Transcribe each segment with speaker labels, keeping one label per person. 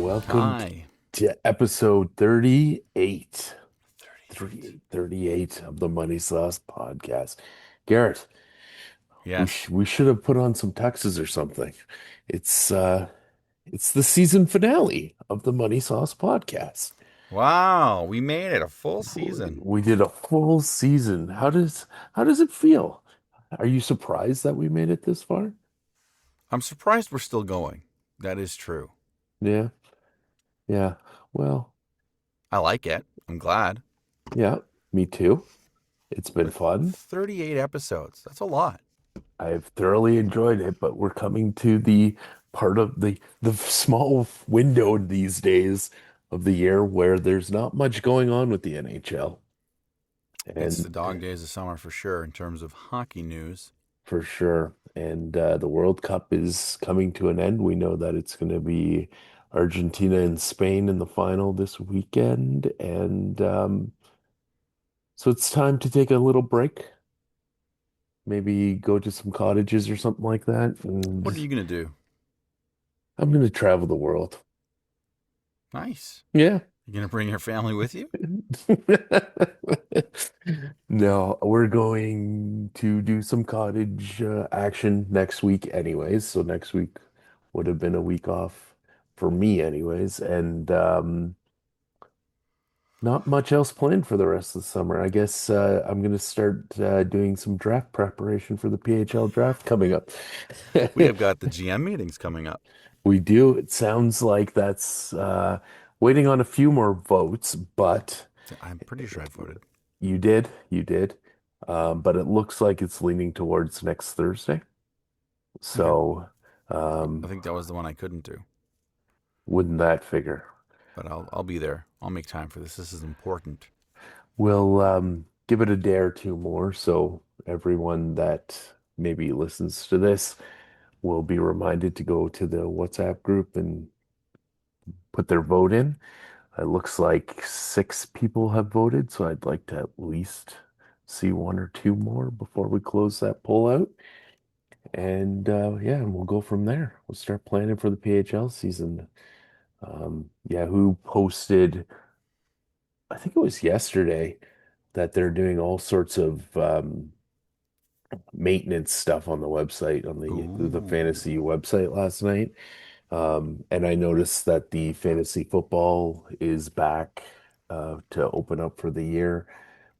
Speaker 1: Welcome
Speaker 2: Hi.
Speaker 1: to episode 38.
Speaker 2: 38.
Speaker 1: 38 of the Moneysauce podcast. Garrett,
Speaker 2: Yes.
Speaker 1: we should have put on some tuxes or something. It's it's the season finale of the Moneysauce podcast.
Speaker 2: Wow, we made it a full season.
Speaker 1: We did a full season. How does it feel? Are you surprised that we made it this far?
Speaker 2: I'm surprised we're still going. That is true.
Speaker 1: Yeah. Yeah. Well,
Speaker 2: I like it. I'm glad.
Speaker 1: yeah, me too. It's been
Speaker 2: But
Speaker 1: fun.
Speaker 2: 38 episodes, that's a lot.
Speaker 1: I've thoroughly enjoyed it, but we're coming to the part of the small window these days of the year where there's not much going on with the NHL.
Speaker 2: It's the
Speaker 1: And
Speaker 2: dog days of summer for sure in terms of hockey news.
Speaker 1: for sure. And the World Cup is coming to an end. We know that it's going to be Argentina and Spain in the final this weekend. And so it's time to take a little break, maybe go to some cottages or something like that.
Speaker 2: What are
Speaker 1: And
Speaker 2: you going to do?
Speaker 1: I'm going to travel the world.
Speaker 2: Nice.
Speaker 1: Yeah.
Speaker 2: You going to bring your family with you?
Speaker 1: No, we're going to do some cottage action next week anyways. So next week would have been a week off for me anyways. And not much else planned for the rest of the summer. I guess I'm going to start doing some draft preparation for the PHL draft coming up.
Speaker 2: We have got the GM meetings coming up.
Speaker 1: We do. It sounds like that's waiting on a few more votes, but
Speaker 2: I'm pretty sure I voted.
Speaker 1: you did. But it looks like it's leaning towards next Thursday.
Speaker 2: Okay.
Speaker 1: So,
Speaker 2: I
Speaker 1: um,
Speaker 2: think that was the one I couldn't do,
Speaker 1: wouldn't that figure?
Speaker 2: but I'll be there. I'll make time for this. This is important.
Speaker 1: We'll give it a day or two more. So everyone that maybe listens to this will be reminded to go to the WhatsApp group and put their vote in. It looks like six people have voted, so I'd like to at least see one or two more before we close that poll out. And yeah, and we'll go from there. We'll start planning for the PHL season. Yahoo posted, I think it was yesterday, that they're doing all sorts of maintenance stuff on the website, on the fantasy
Speaker 2: Ooh.
Speaker 1: website last night. And I noticed that the fantasy football is back to open up for the year,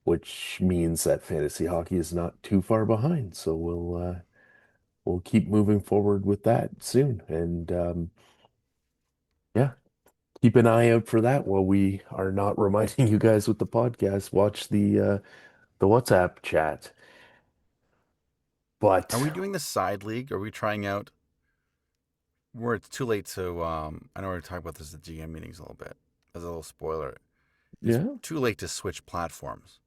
Speaker 1: which means that fantasy hockey is not too far behind. So we'll keep moving forward with that soon. And yeah, keep an eye out for that while we are not reminding you guys with the podcast. Watch the WhatsApp chat.
Speaker 2: Are we
Speaker 1: But
Speaker 2: doing the side league? Are we trying out where it's too late to I know we're talking about this at GM meetings a little bit. As a little spoiler. It's
Speaker 1: yeah,
Speaker 2: too late to switch platforms.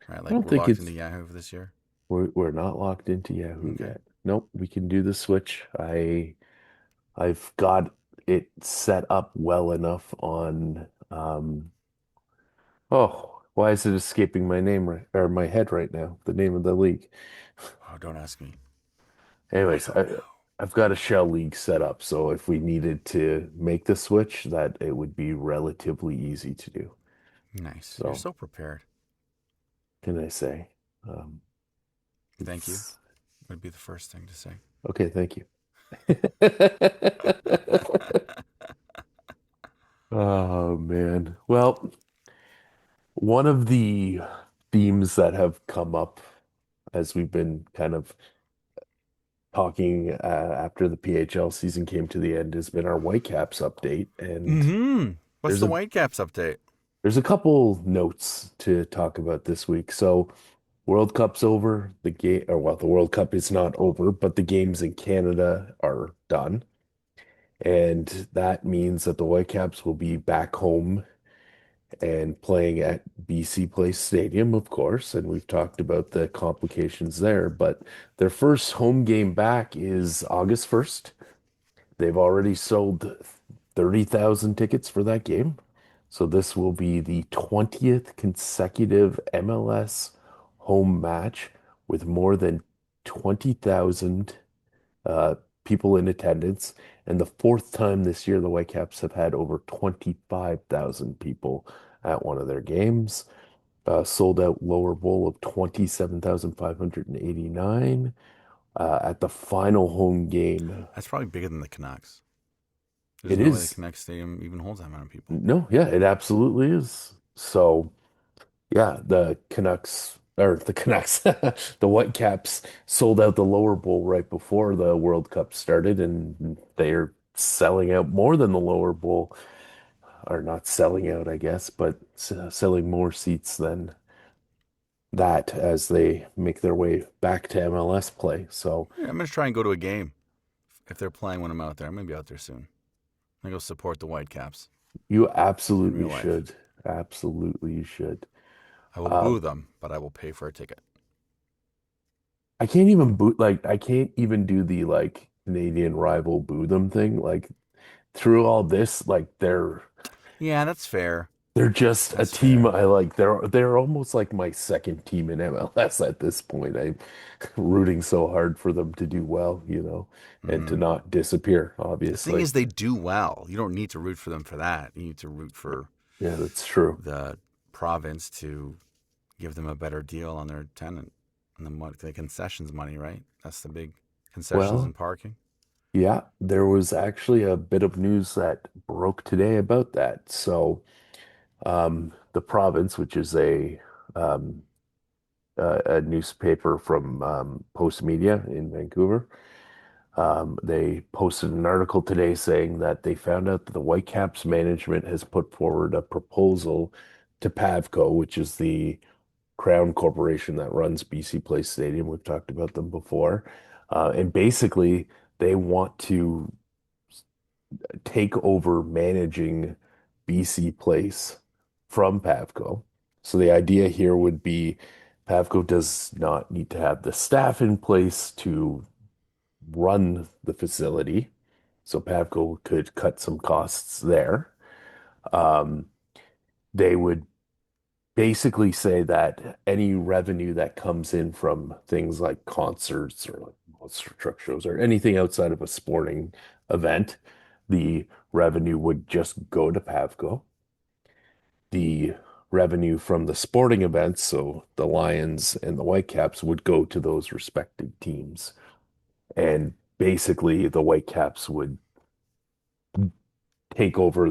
Speaker 2: Right?
Speaker 1: I
Speaker 2: Like
Speaker 1: don't
Speaker 2: we're
Speaker 1: think
Speaker 2: locked into
Speaker 1: it's
Speaker 2: Yahoo for this year.
Speaker 1: we're not locked into Yahoo
Speaker 2: Okay.
Speaker 1: yet. Nope, we can do the switch. I've got it set up well enough on oh, why is it escaping my name right or my head right now? The name of the league.
Speaker 2: Oh, don't ask me. I
Speaker 1: Anyways,
Speaker 2: don't know.
Speaker 1: I've got a shell league set up, so if we needed to make the switch, that it would be relatively easy to do.
Speaker 2: Nice. You're
Speaker 1: So,
Speaker 2: so prepared.
Speaker 1: can I say? Um,
Speaker 2: Thank you.
Speaker 1: it's
Speaker 2: Would be the first thing to say.
Speaker 1: okay, thank you. Oh man. Well, one of the themes that have come up as we've been kind of talking after the PHL season came to the end has been our Whitecaps update. And
Speaker 2: Mm-hmm. What's
Speaker 1: there's
Speaker 2: the
Speaker 1: a
Speaker 2: Whitecaps update?
Speaker 1: there's a couple notes to talk about this week. So World Cup's over. The game, or well, the World Cup is not over, but the games in Canada are done. And that means that the Whitecaps will be back home and playing at BC Place Stadium, of course. And we've talked about the complications there, but their first home game back is August 1st. They've already sold 30,000 tickets for that game. So this will be the 20th consecutive MLS home match with more than 20,000 uh, people in attendance. And the fourth time this year, the Whitecaps have had over 25,000 people at one of their games. Sold out lower bowl of 27,589. At the final home game,
Speaker 2: That's probably bigger than the Canucks. There's
Speaker 1: it
Speaker 2: no way the
Speaker 1: is.
Speaker 2: Canucks Stadium even holds that many people.
Speaker 1: No, yeah, it absolutely is. So, yeah, the Canucks or the Canucks, the Whitecaps sold out the lower bowl right before the World Cup started, and they're selling out more than the lower bowl, or not selling out, I guess, but selling more seats than that as they make their way back to MLS play. So
Speaker 2: Yeah, I'm gonna try and go to a game if they're playing when I'm out there. I'm gonna be out there soon. I'm gonna go support the Whitecaps
Speaker 1: you
Speaker 2: in
Speaker 1: absolutely
Speaker 2: real life.
Speaker 1: should. Absolutely you should.
Speaker 2: I will
Speaker 1: Uh,
Speaker 2: boo them, but I will pay for a ticket.
Speaker 1: I can't even boot like I can't even do the like Canadian rival boo them thing. Like through all this, like
Speaker 2: Yeah, that's fair.
Speaker 1: they're just a
Speaker 2: That's
Speaker 1: team
Speaker 2: fair.
Speaker 1: I like. They're almost like my second team in MLS at this point. I'm rooting so hard for them to do well, and to
Speaker 2: Hmm.
Speaker 1: not disappear,
Speaker 2: The thing
Speaker 1: obviously.
Speaker 2: is, they do well. You don't need to root for them for that. You need to root for
Speaker 1: Yeah, that's true.
Speaker 2: the province to give them a better deal on their tenant and the concessions money, right? That's the big concessions
Speaker 1: Well,
Speaker 2: and parking.
Speaker 1: yeah, there was actually a bit of news that broke today about that. So, the province, which is um, a newspaper from Post Media in Vancouver, they posted an article today saying that they found out that the Whitecaps management has put forward a proposal to Pavco, which is the Crown Corporation that runs BC Place Stadium. We've talked about them before. And basically, they want to take over managing BC Place from Pavco. So the idea here would be Pavco does not need to have the staff in place to run the facility. So Pavco could cut some costs there. Um, they would basically say that any revenue that comes in from things like concerts or like monster truck shows or anything outside of a sporting event, the revenue would just go to Pavco. The revenue from the sporting events, so the Lions and the Whitecaps, would go to those respective teams. And basically, the Whitecaps would take over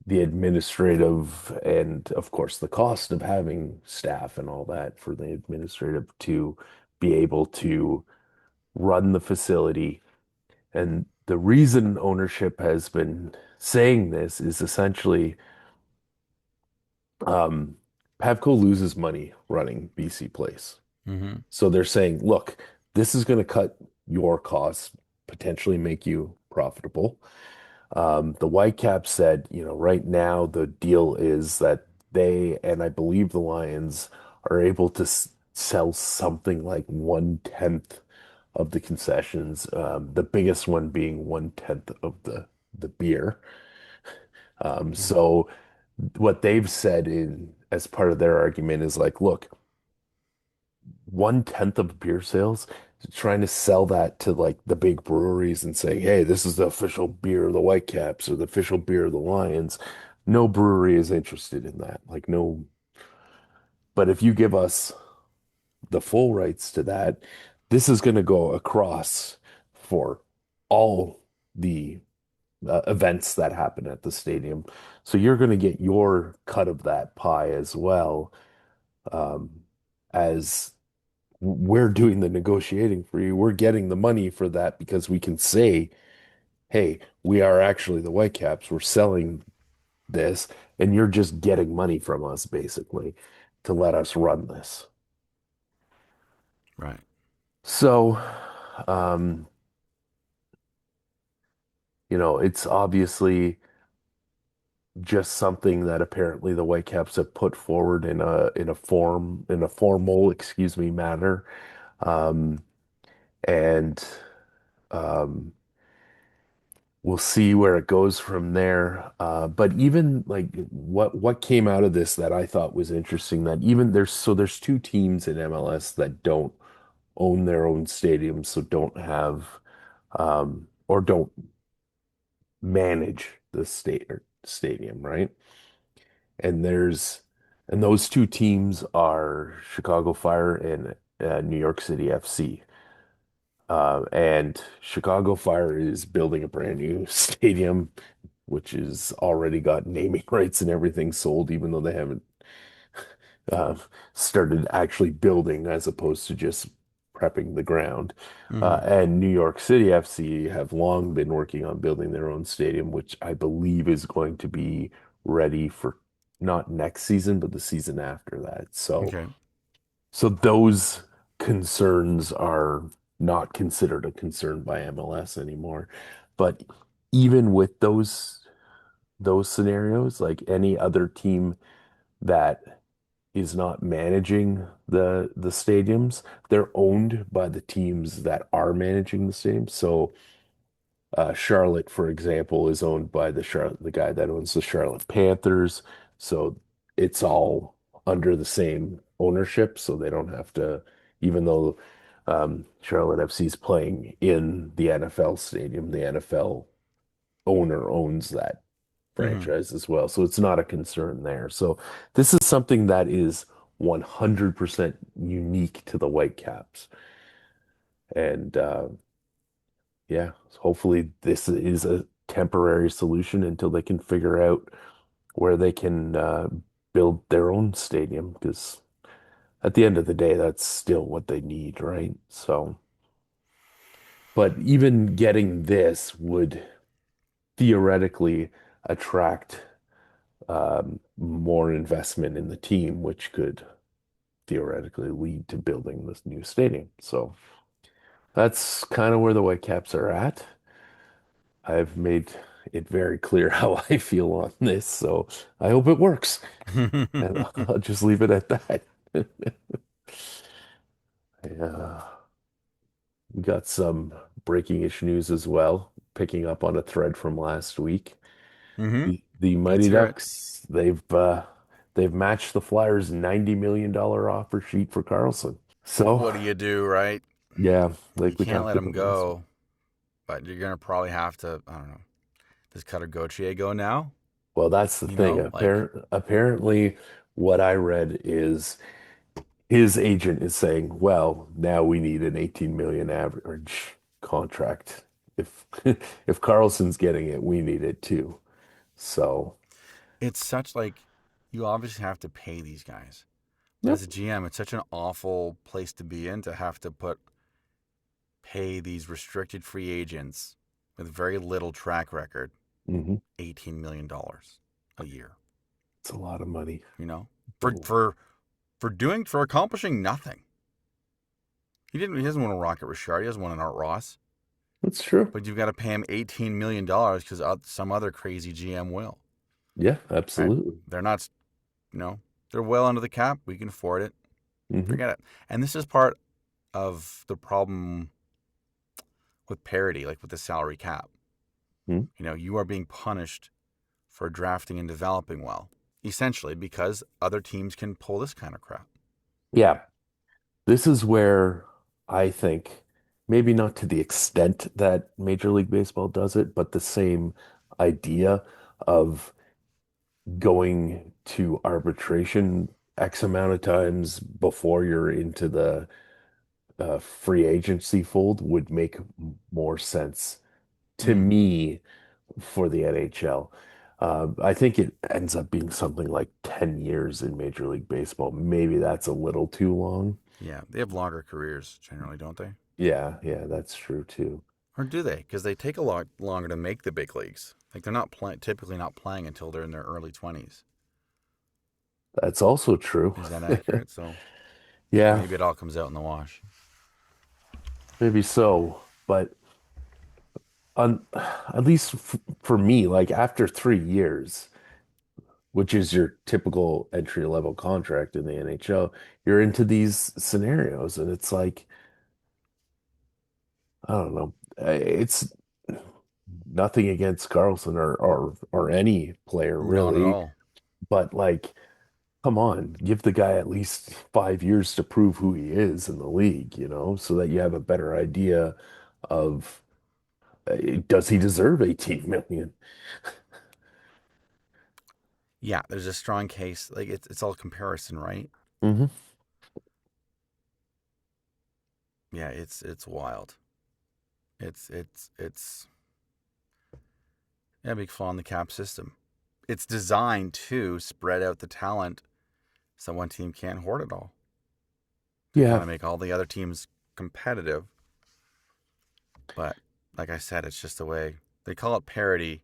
Speaker 1: the administrative and of course the cost of having staff and all that for the administrative to be able to run the facility. And the reason ownership has been saying this is essentially um, Pavco loses money running BC Place.
Speaker 2: Mm-hmm.
Speaker 1: So they're saying, look, this is going to cut your costs, potentially make you profitable. The Whitecaps said, right now the deal is that they, and I believe the Lions, are able to sell something like 1/10 of the concessions, the biggest one being 1/10 of the beer.
Speaker 2: Mm-hmm.
Speaker 1: So what they've said in as part of their argument is like, look, 1/10 of beer sales, trying to sell that to like the big breweries and saying, hey, this is the official beer of the Whitecaps or the official beer of the Lions. No brewery is interested in that. Like, no. But if you give us the full rights to that, this is going to go across for all the events that happen at the stadium. So you're going to get your cut of that pie as well, um, as we're doing the negotiating for you. We're getting the money for that because we can say, hey, we are actually the Whitecaps. We're selling this, and you're just getting money from us basically to let us run this.
Speaker 2: Right.
Speaker 1: So, um, it's obviously just something that apparently the Whitecaps have put forward in a formal, excuse me, manner. Um, and we'll see where it goes from there. But even like what came out of this that I thought was interesting that even there's two teams in MLS that don't own their own stadiums, so don't have or don't manage the state or stadium, right? And there's and those two teams are Chicago Fire and New York City FC. And Chicago Fire is building a brand new stadium, which is already got naming rights and everything sold, even though they haven't uh, started actually building as opposed to just prepping the ground.
Speaker 2: Hmm.
Speaker 1: And New York City FC have long been working on building their own stadium, which I believe is going to be ready for not next season, but the season after that.
Speaker 2: Okay.
Speaker 1: So those concerns are not considered a concern by MLS anymore. But even with those scenarios, like any other team that is not managing the stadiums, they're owned by the teams that are managing the stadiums. So Charlotte, for example, is owned by the guy that owns the Charlotte Panthers. So it's all under the same ownership, so they don't have to, even though Charlotte FC is playing in the NFL stadium, the NFL owner owns that
Speaker 2: Hmm.
Speaker 1: franchise as well. So it's not a concern there. So this is something that is 100% unique to the Whitecaps. And yeah, hopefully this is a temporary solution until they can figure out where they can build their own stadium. Because at the end of the day, that's still what they need, right? So, but even getting this would theoretically attract more investment in the team, which could theoretically lead to building this new stadium. So that's kind of where the Whitecaps are at. I've made it very clear how I feel on this, so I hope it works. And I'll just leave it at that. Yeah. We got some breaking-ish news as well, picking up on a thread from last week.
Speaker 2: Hmm.
Speaker 1: The
Speaker 2: Let's
Speaker 1: Mighty
Speaker 2: hear it.
Speaker 1: Ducks, they've matched the Flyers' $90 million offer sheet for Carlson. So,
Speaker 2: What do you do, right?
Speaker 1: yeah,
Speaker 2: You
Speaker 1: like we
Speaker 2: can't
Speaker 1: talked
Speaker 2: let him
Speaker 1: about last week.
Speaker 2: go, but you're gonna probably have to. I don't know. Does Cutter Gauthier go now?
Speaker 1: Well, that's the
Speaker 2: You
Speaker 1: thing.
Speaker 2: know, like
Speaker 1: Apparently, what I read is his agent is saying, well, now we need an 18 million average contract. If if Carlson's getting it, we need it too. So,
Speaker 2: it's such like you obviously have to pay these guys, but
Speaker 1: yep.
Speaker 2: as a GM, it's such an awful place to be in to have to pay these restricted free agents with very little track record
Speaker 1: Hmm.
Speaker 2: $18 million a year.
Speaker 1: It's a lot of money.
Speaker 2: You know, for
Speaker 1: Oh,
Speaker 2: for for accomplishing nothing. He doesn't want a Rocket Richard. He doesn't want an Art Ross.
Speaker 1: that's true.
Speaker 2: But you've got to pay him $18 million because some other crazy GM will.
Speaker 1: Yeah,
Speaker 2: Right?
Speaker 1: absolutely.
Speaker 2: They're not. You know, they're well under the cap. We can afford it.
Speaker 1: Hmm.
Speaker 2: Forget it. And this is part of the problem with parity, like with the salary cap.
Speaker 1: Hmm.
Speaker 2: You are being punished for drafting and developing well, essentially because other teams can pull this kind of crap.
Speaker 1: Yeah, this is where I think maybe not to the extent that Major League Baseball does it, but the same idea of going to arbitration X amount of times before you're into the free agency fold would make more sense to
Speaker 2: Mm,
Speaker 1: me for the NHL. I think it ends up being something like 10 years in Major League Baseball. Maybe that's a little too long.
Speaker 2: yeah, they have longer careers generally, don't they?
Speaker 1: Yeah, yeah, that's true too.
Speaker 2: Or do they? Because they take a lot longer to make the big leagues. Like they're not typically not playing until they're in their early 20s.
Speaker 1: That's also true.
Speaker 2: Is that accurate? So
Speaker 1: Yeah,
Speaker 2: maybe it all comes out in the wash.
Speaker 1: maybe so. But on at least f for me, like after 3 years, which is your typical entry level contract in the NHL, you're into these scenarios, and it's like, I don't know. It's nothing against Carlson or any player
Speaker 2: Not at
Speaker 1: really,
Speaker 2: all.
Speaker 1: but like come on, give the guy at least 5 years to prove who he is in the league, so that you have a better idea of does he deserve 18 million?
Speaker 2: Yeah, there's a strong case. Like it's all comparison, right?
Speaker 1: Hmm.
Speaker 2: Yeah, it's wild. It's yeah, big flaw in the cap system. It's designed to spread out the talent so one team can't hoard it all. To
Speaker 1: Yeah.
Speaker 2: kind of make all the other teams competitive. But like I said, it's just the way they call it parity,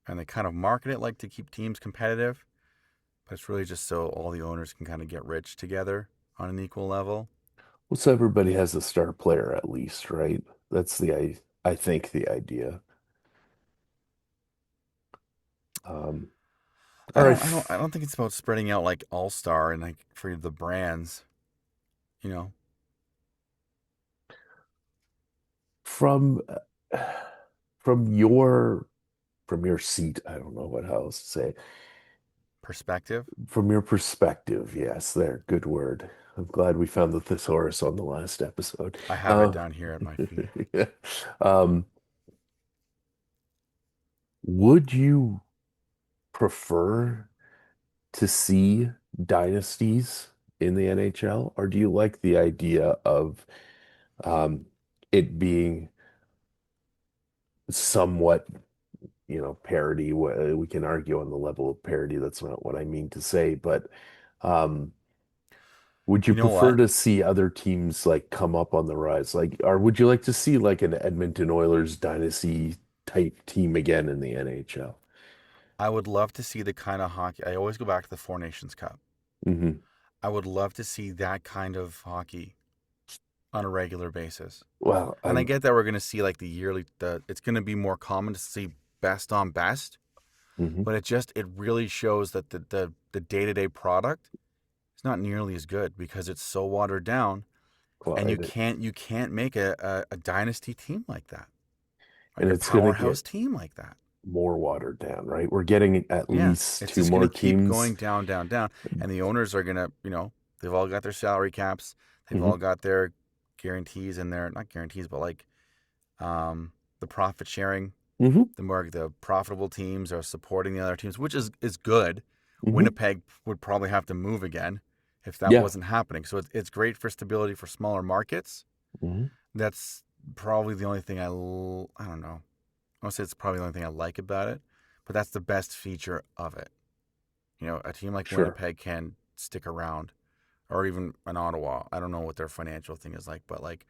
Speaker 2: and they kind of market it like to keep teams competitive. But it's really just so all the owners can kind of get rich together on an equal level.
Speaker 1: Well, so everybody has a star player at least, right? That's I think the idea. Um, all right.
Speaker 2: I don't think it's about spreading out like all star and like for the brands. You know,
Speaker 1: From from your from your seat, I don't know what else to say.
Speaker 2: perspective.
Speaker 1: From your perspective, yes, there, good word. I'm glad we found the thesaurus on the last episode.
Speaker 2: I have it
Speaker 1: Uh,
Speaker 2: down here at my feet.
Speaker 1: yeah. Um, would you prefer to see dynasties in the NHL, or do you like the idea of um, it being somewhat, parody? We can argue on the level of parody. That's not what I mean to say, but um, would you
Speaker 2: You know
Speaker 1: prefer
Speaker 2: what?
Speaker 1: to see other teams like come up on the rise? Like, or would you like to see like an Edmonton Oilers dynasty type team again in the NHL?
Speaker 2: I would love to see the kind of hockey. I always go back to the Four Nations Cup.
Speaker 1: Hmm.
Speaker 2: I would love to see that kind of hockey on a regular basis.
Speaker 1: Well,
Speaker 2: And I
Speaker 1: I'm.
Speaker 2: get that we're going to see like the yearly, it's going to be more common to see best on best,
Speaker 1: Hmm.
Speaker 2: but it really shows that the day-to-day product is not nearly as good because it's so watered down,
Speaker 1: Well,
Speaker 2: and you can't make a dynasty team like that, like
Speaker 1: and
Speaker 2: a
Speaker 1: it's going to
Speaker 2: powerhouse
Speaker 1: get
Speaker 2: team like that.
Speaker 1: more watered down, right? We're getting at
Speaker 2: Yeah,
Speaker 1: least
Speaker 2: it's
Speaker 1: two
Speaker 2: just going to
Speaker 1: more
Speaker 2: keep
Speaker 1: teams.
Speaker 2: going down, down, down, and the owners are going to, they've all got their salary caps, they've
Speaker 1: Hmm.
Speaker 2: all got their guarantees and their not guarantees, but like um, the profit sharing.
Speaker 1: Hmm.
Speaker 2: The profitable teams are supporting the other teams, which is good.
Speaker 1: Hmm.
Speaker 2: Winnipeg would probably have to move again if that
Speaker 1: Yeah.
Speaker 2: wasn't happening. So it's great for stability for smaller markets.
Speaker 1: Hmm.
Speaker 2: That's probably the only thing I don't know. I want to say it's probably the only thing I like about it, but that's the best feature of it. A team like
Speaker 1: Sure.
Speaker 2: Winnipeg can stick around, or even an Ottawa. I don't know what their financial thing is like, but like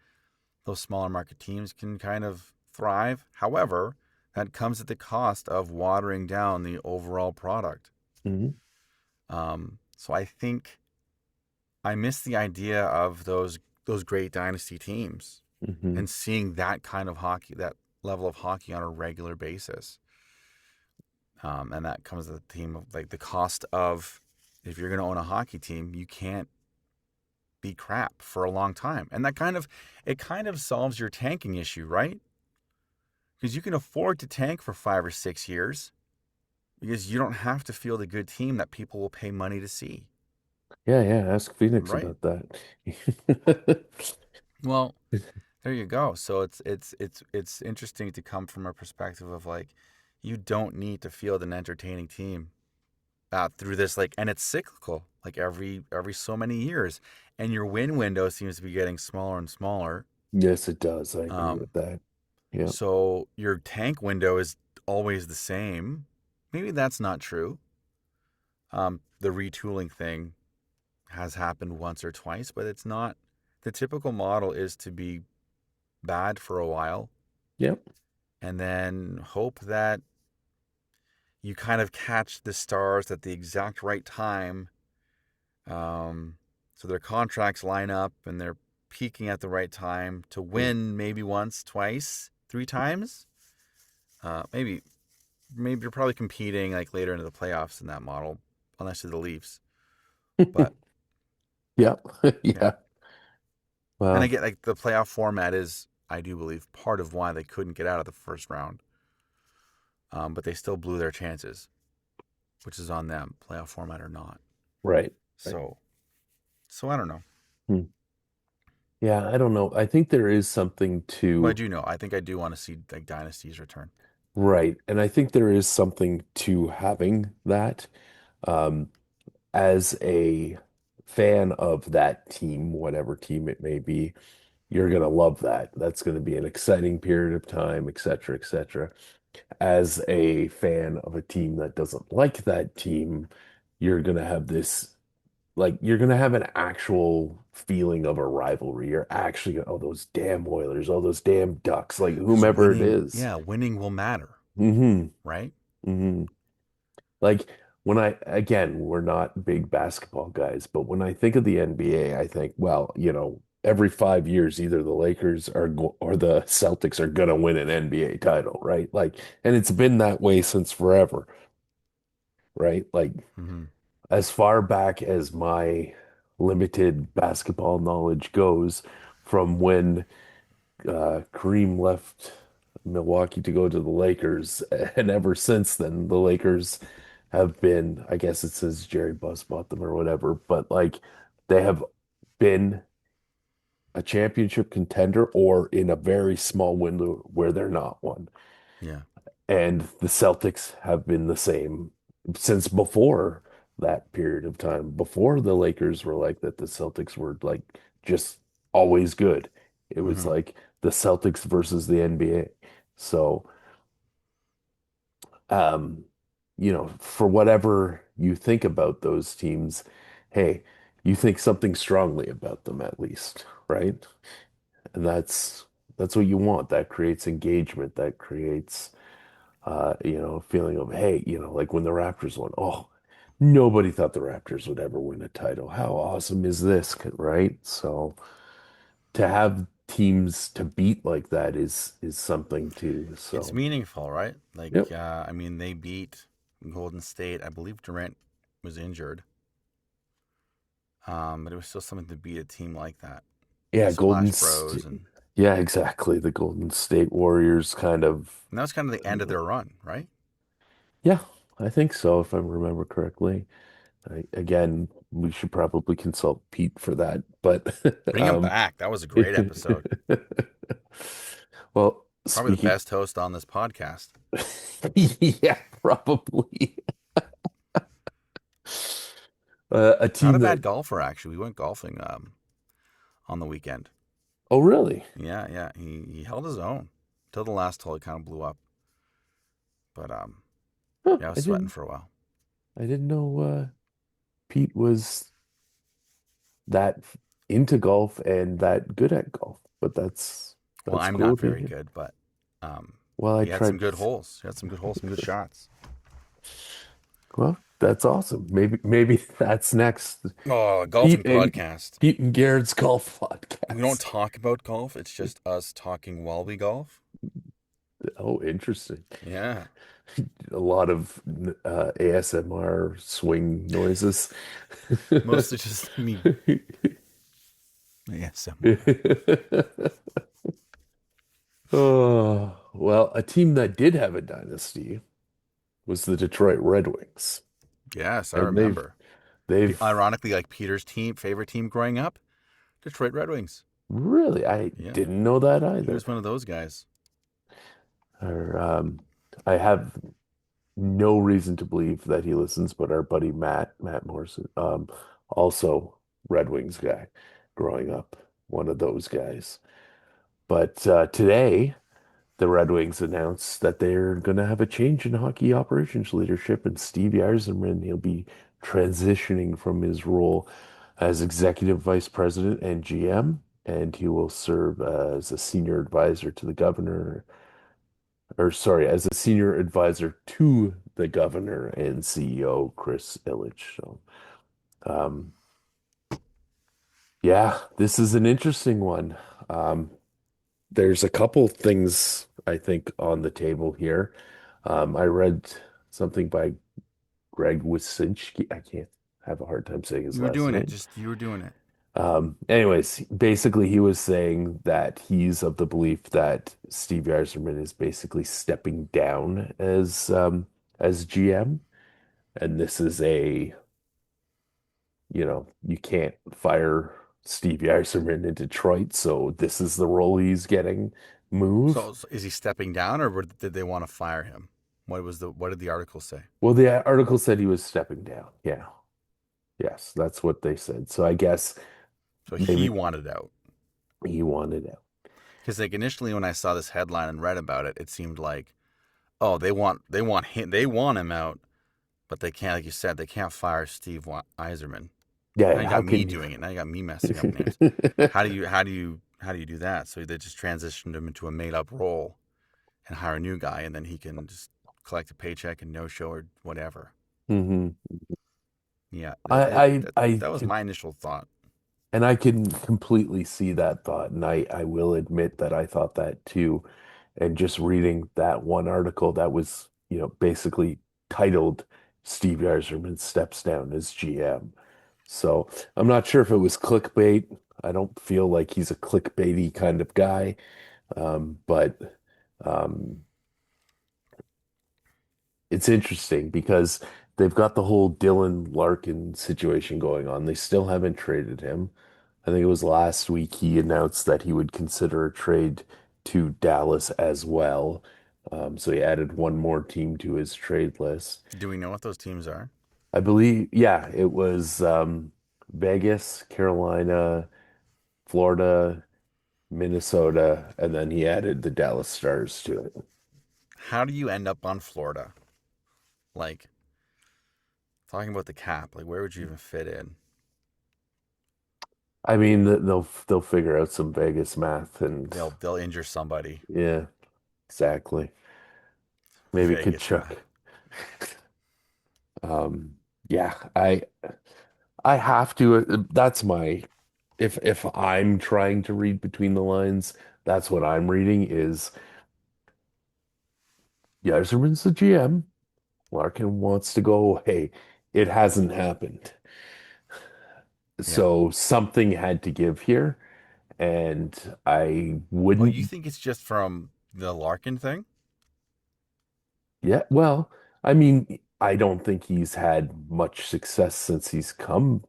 Speaker 2: those smaller market teams can kind of thrive. However, that comes at the cost of watering down the overall product.
Speaker 1: Hmm.
Speaker 2: So I think I miss the idea of those great dynasty teams
Speaker 1: Hmm.
Speaker 2: and seeing that kind of hockey, that level of hockey on a regular basis. And that comes at the team of like the cost of if you're going to own a hockey team, you can't be crap for a long time, and it kind of solves your tanking issue, right? Because you can afford to tank for 5 or 6 years because you don't have to field a good team that people will pay money to see,
Speaker 1: Yeah, yeah. Ask Phoenix
Speaker 2: right?
Speaker 1: about that.
Speaker 2: Well, there you go. So it's interesting to come from a perspective of like you don't need to field an entertaining team through this like, and it's cyclical like every so many years, and your win window seems to be getting smaller and smaller.
Speaker 1: Yes, it does. I agree
Speaker 2: Um,
Speaker 1: with that. Yeah.
Speaker 2: so your tank window is always the same. Maybe that's not true. The retooling thing has happened once or twice, but it's not. The typical model is to be bad for a while
Speaker 1: Yep.
Speaker 2: and then hope that you kind of catch the stars at the exact right time. Um, so their contracts line up and they're peaking at the right time to
Speaker 1: Mm.
Speaker 2: win maybe once, twice, 3 times. Maybe you're probably competing like later into the playoffs in that model, unless you're the Leafs. But
Speaker 1: Yeah.
Speaker 2: yeah,
Speaker 1: Yeah.
Speaker 2: and I
Speaker 1: Well,
Speaker 2: get like the playoff format is, I do believe, part of why they couldn't get out of the first round. But they still blew their chances, which is on them, playoff format or not.
Speaker 1: right. Right.
Speaker 2: So I don't know.
Speaker 1: Hmm. Yeah, I don't know. I think there is something
Speaker 2: Well, I
Speaker 1: to,
Speaker 2: do know. I think I do want to see like dynasties return.
Speaker 1: right. And I think there is something to having that. Um, as a fan of that team, whatever team it may be, you're going to love that. That's going to be an exciting period of time, et cetera, et cetera. As a fan of a team that doesn't like that team, you're going to have this, like, you're going to have an actual feeling of a rivalry. You're actually, oh, those damn Oilers, oh, those damn Ducks, like
Speaker 2: Because
Speaker 1: whomever it
Speaker 2: winning,
Speaker 1: is.
Speaker 2: yeah, winning will matter,
Speaker 1: Hmm.
Speaker 2: right?
Speaker 1: Hmm. Like when again, we're not big basketball guys, but when I think of the NBA, I think, well, every 5 years, either the Lakers or the Celtics are gonna win an NBA title, right? Like, and it's been that way since forever, right? Like,
Speaker 2: Mm-hmm.
Speaker 1: as far back as my limited basketball knowledge goes, from when Kareem left Milwaukee to go to the Lakers, and ever since then, the Lakers have been, I guess it says Jerry Buss bought them or whatever, but like they have been a championship contender or in a very small window where they're not one.
Speaker 2: Yeah.
Speaker 1: And the Celtics have been the same since before that period of time. Before the Lakers were like that, the Celtics were like just always good. It was
Speaker 2: Mm-hmm.
Speaker 1: like the Celtics versus the NBA. So, um, for whatever you think about those teams, hey, you think something strongly about them at least, right? And that's what you want. That creates engagement. That creates a feeling of, hey, like when the Raptors won, oh, nobody thought the Raptors would ever win a title. How awesome is this, right? So to have teams to beat like that is something too.
Speaker 2: It's
Speaker 1: So,
Speaker 2: meaningful, right? Like,
Speaker 1: yep.
Speaker 2: I mean, they beat Golden State. I believe Durant was injured, but it was still something to beat a team like that. The
Speaker 1: Yeah,
Speaker 2: Splash Bros,
Speaker 1: Yeah, exactly. The Golden State Warriors kind of,
Speaker 2: and that was kind of the end of their run, right?
Speaker 1: yeah, I think so, if I remember correctly. Again, we should probably consult Pete for that, but
Speaker 2: Bring him back. That was a great episode.
Speaker 1: well,
Speaker 2: Probably the
Speaker 1: speaking,
Speaker 2: best host on this podcast.
Speaker 1: yeah, probably a
Speaker 2: Not
Speaker 1: team
Speaker 2: a
Speaker 1: that,
Speaker 2: bad golfer, actually. We went golfing on the weekend.
Speaker 1: oh, really?
Speaker 2: Yeah, yeah. He held his own till the last hole. He kind of blew up, but
Speaker 1: Huh,
Speaker 2: yeah, I was
Speaker 1: I
Speaker 2: sweating
Speaker 1: didn't,
Speaker 2: for a while.
Speaker 1: I didn't know Pete was that into golf and that good at golf, but
Speaker 2: Well,
Speaker 1: that's
Speaker 2: I'm
Speaker 1: cool
Speaker 2: not
Speaker 1: to
Speaker 2: very
Speaker 1: hear.
Speaker 2: good, but um,
Speaker 1: Well, I
Speaker 2: he had some
Speaker 1: tried.
Speaker 2: good holes. He had some good holes, some good shots.
Speaker 1: Well, that's awesome. Maybe that's next.
Speaker 2: Oh,
Speaker 1: Pete
Speaker 2: golfing
Speaker 1: and
Speaker 2: podcast.
Speaker 1: Pete and Garrett's golf
Speaker 2: We don't
Speaker 1: podcast.
Speaker 2: talk about golf. It's just us talking while we golf.
Speaker 1: Oh, interesting.
Speaker 2: Yeah,
Speaker 1: A lot of ASMR swing noises.
Speaker 2: mostly just me ASMR.
Speaker 1: Oh, well, a team that did have a dynasty was the Detroit Red Wings.
Speaker 2: Yes, I
Speaker 1: And
Speaker 2: remember.
Speaker 1: they've
Speaker 2: Ironically, like Peter's favorite team growing up, Detroit Red Wings.
Speaker 1: really, I
Speaker 2: Yeah,
Speaker 1: didn't know that
Speaker 2: he
Speaker 1: either.
Speaker 2: was one of those guys.
Speaker 1: Or I have no reason to believe that he listens, but our buddy Matt Morrison, also Red Wings guy growing up, one of those guys. But today, the Red Wings announced that they're going to have a change in hockey operations leadership, and Steve Yzerman, he'll be transitioning from his role as executive vice president and GM, and he will serve as a senior advisor to the governor, or sorry, as a senior advisor to the governor and CEO Chris Ilitch. So, um, yeah, this is an interesting one. Um, there's a couple things I think on the table here. I read something by Greg Wyszynski. I can't have a hard time saying his
Speaker 2: You were
Speaker 1: last
Speaker 2: doing it.
Speaker 1: name.
Speaker 2: Just you were doing it.
Speaker 1: Anyways, basically he was saying that he's of the belief that Steve Yzerman is basically stepping down as GM, and this is a you can't fire Steve Yzerman in Detroit, so this is the role he's getting. Move.
Speaker 2: So is he stepping down, or did they want to fire him? What did the article say?
Speaker 1: Well, the article said he was stepping down. Yeah. Yes, that's what they said. So I guess
Speaker 2: So he
Speaker 1: maybe
Speaker 2: wanted out.
Speaker 1: he wanted out.
Speaker 2: Because like initially when I saw this headline and read about it, it seemed like, oh, they want him out, but they can't, like you said, they can't fire Steve Eiserman. Now
Speaker 1: Yeah,
Speaker 2: you
Speaker 1: how
Speaker 2: got me
Speaker 1: can
Speaker 2: doing it. Now you got me messing up names.
Speaker 1: you?
Speaker 2: How do you do that? So they just transitioned him into a made up role and hire a new guy, and then he can just collect a paycheck and no show or whatever.
Speaker 1: hmm
Speaker 2: Yeah,
Speaker 1: I
Speaker 2: that was
Speaker 1: can,
Speaker 2: my initial thought.
Speaker 1: and I can completely see that thought, and I will admit that I thought that too. And just reading that one article that was, basically titled Steve Yzerman steps down as GM. So I'm not sure if it was clickbait. I don't feel like he's a clickbaity kind of guy. But um, it's interesting because they've got the whole Dylan Larkin situation going on. They still haven't traded him. I think it was last week he announced that he would consider a trade to Dallas as well. So he added one more team to his trade list.
Speaker 2: Do we know what those teams are?
Speaker 1: I believe, yeah, it was Vegas, Carolina, Florida, Minnesota, and then he added the Dallas Stars to it.
Speaker 2: How do you end up on Florida? Like, talking about the cap, like where would you even fit in?
Speaker 1: I mean, they'll figure out some Vegas math and
Speaker 2: They'll injure somebody.
Speaker 1: yeah, exactly. Maybe
Speaker 2: Vegas
Speaker 1: Kachuk.
Speaker 2: math.
Speaker 1: Yeah, I have to. That's my if I'm trying to read between the lines, that's what I'm reading is Yzerman's the GM. Larkin wants to go away. It hasn't happened.
Speaker 2: Yeah.
Speaker 1: So something had to give here, and I
Speaker 2: Oh, you
Speaker 1: wouldn't.
Speaker 2: think it's just from the Larkin thing?
Speaker 1: Yeah, well, I mean, I don't think he's had much success since he's come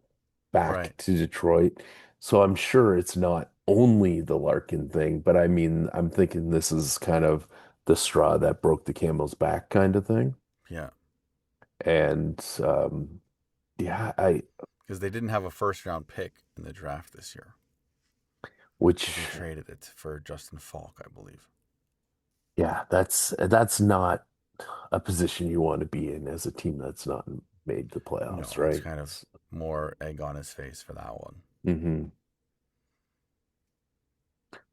Speaker 1: back
Speaker 2: Right.
Speaker 1: to Detroit. So I'm sure it's not only the Larkin thing, but I mean, I'm thinking this is kind of the straw that broke the camel's back kind of thing.
Speaker 2: Yeah.
Speaker 1: And yeah,
Speaker 2: Because they didn't have a first round pick in the draft this year. Because they
Speaker 1: which,
Speaker 2: traded it for Justin Falk, I believe.
Speaker 1: yeah, that's not a position you want to be in as a team that's not made the playoffs,
Speaker 2: No, that's
Speaker 1: right?
Speaker 2: kind of more egg on his face for that one.
Speaker 1: Hmm.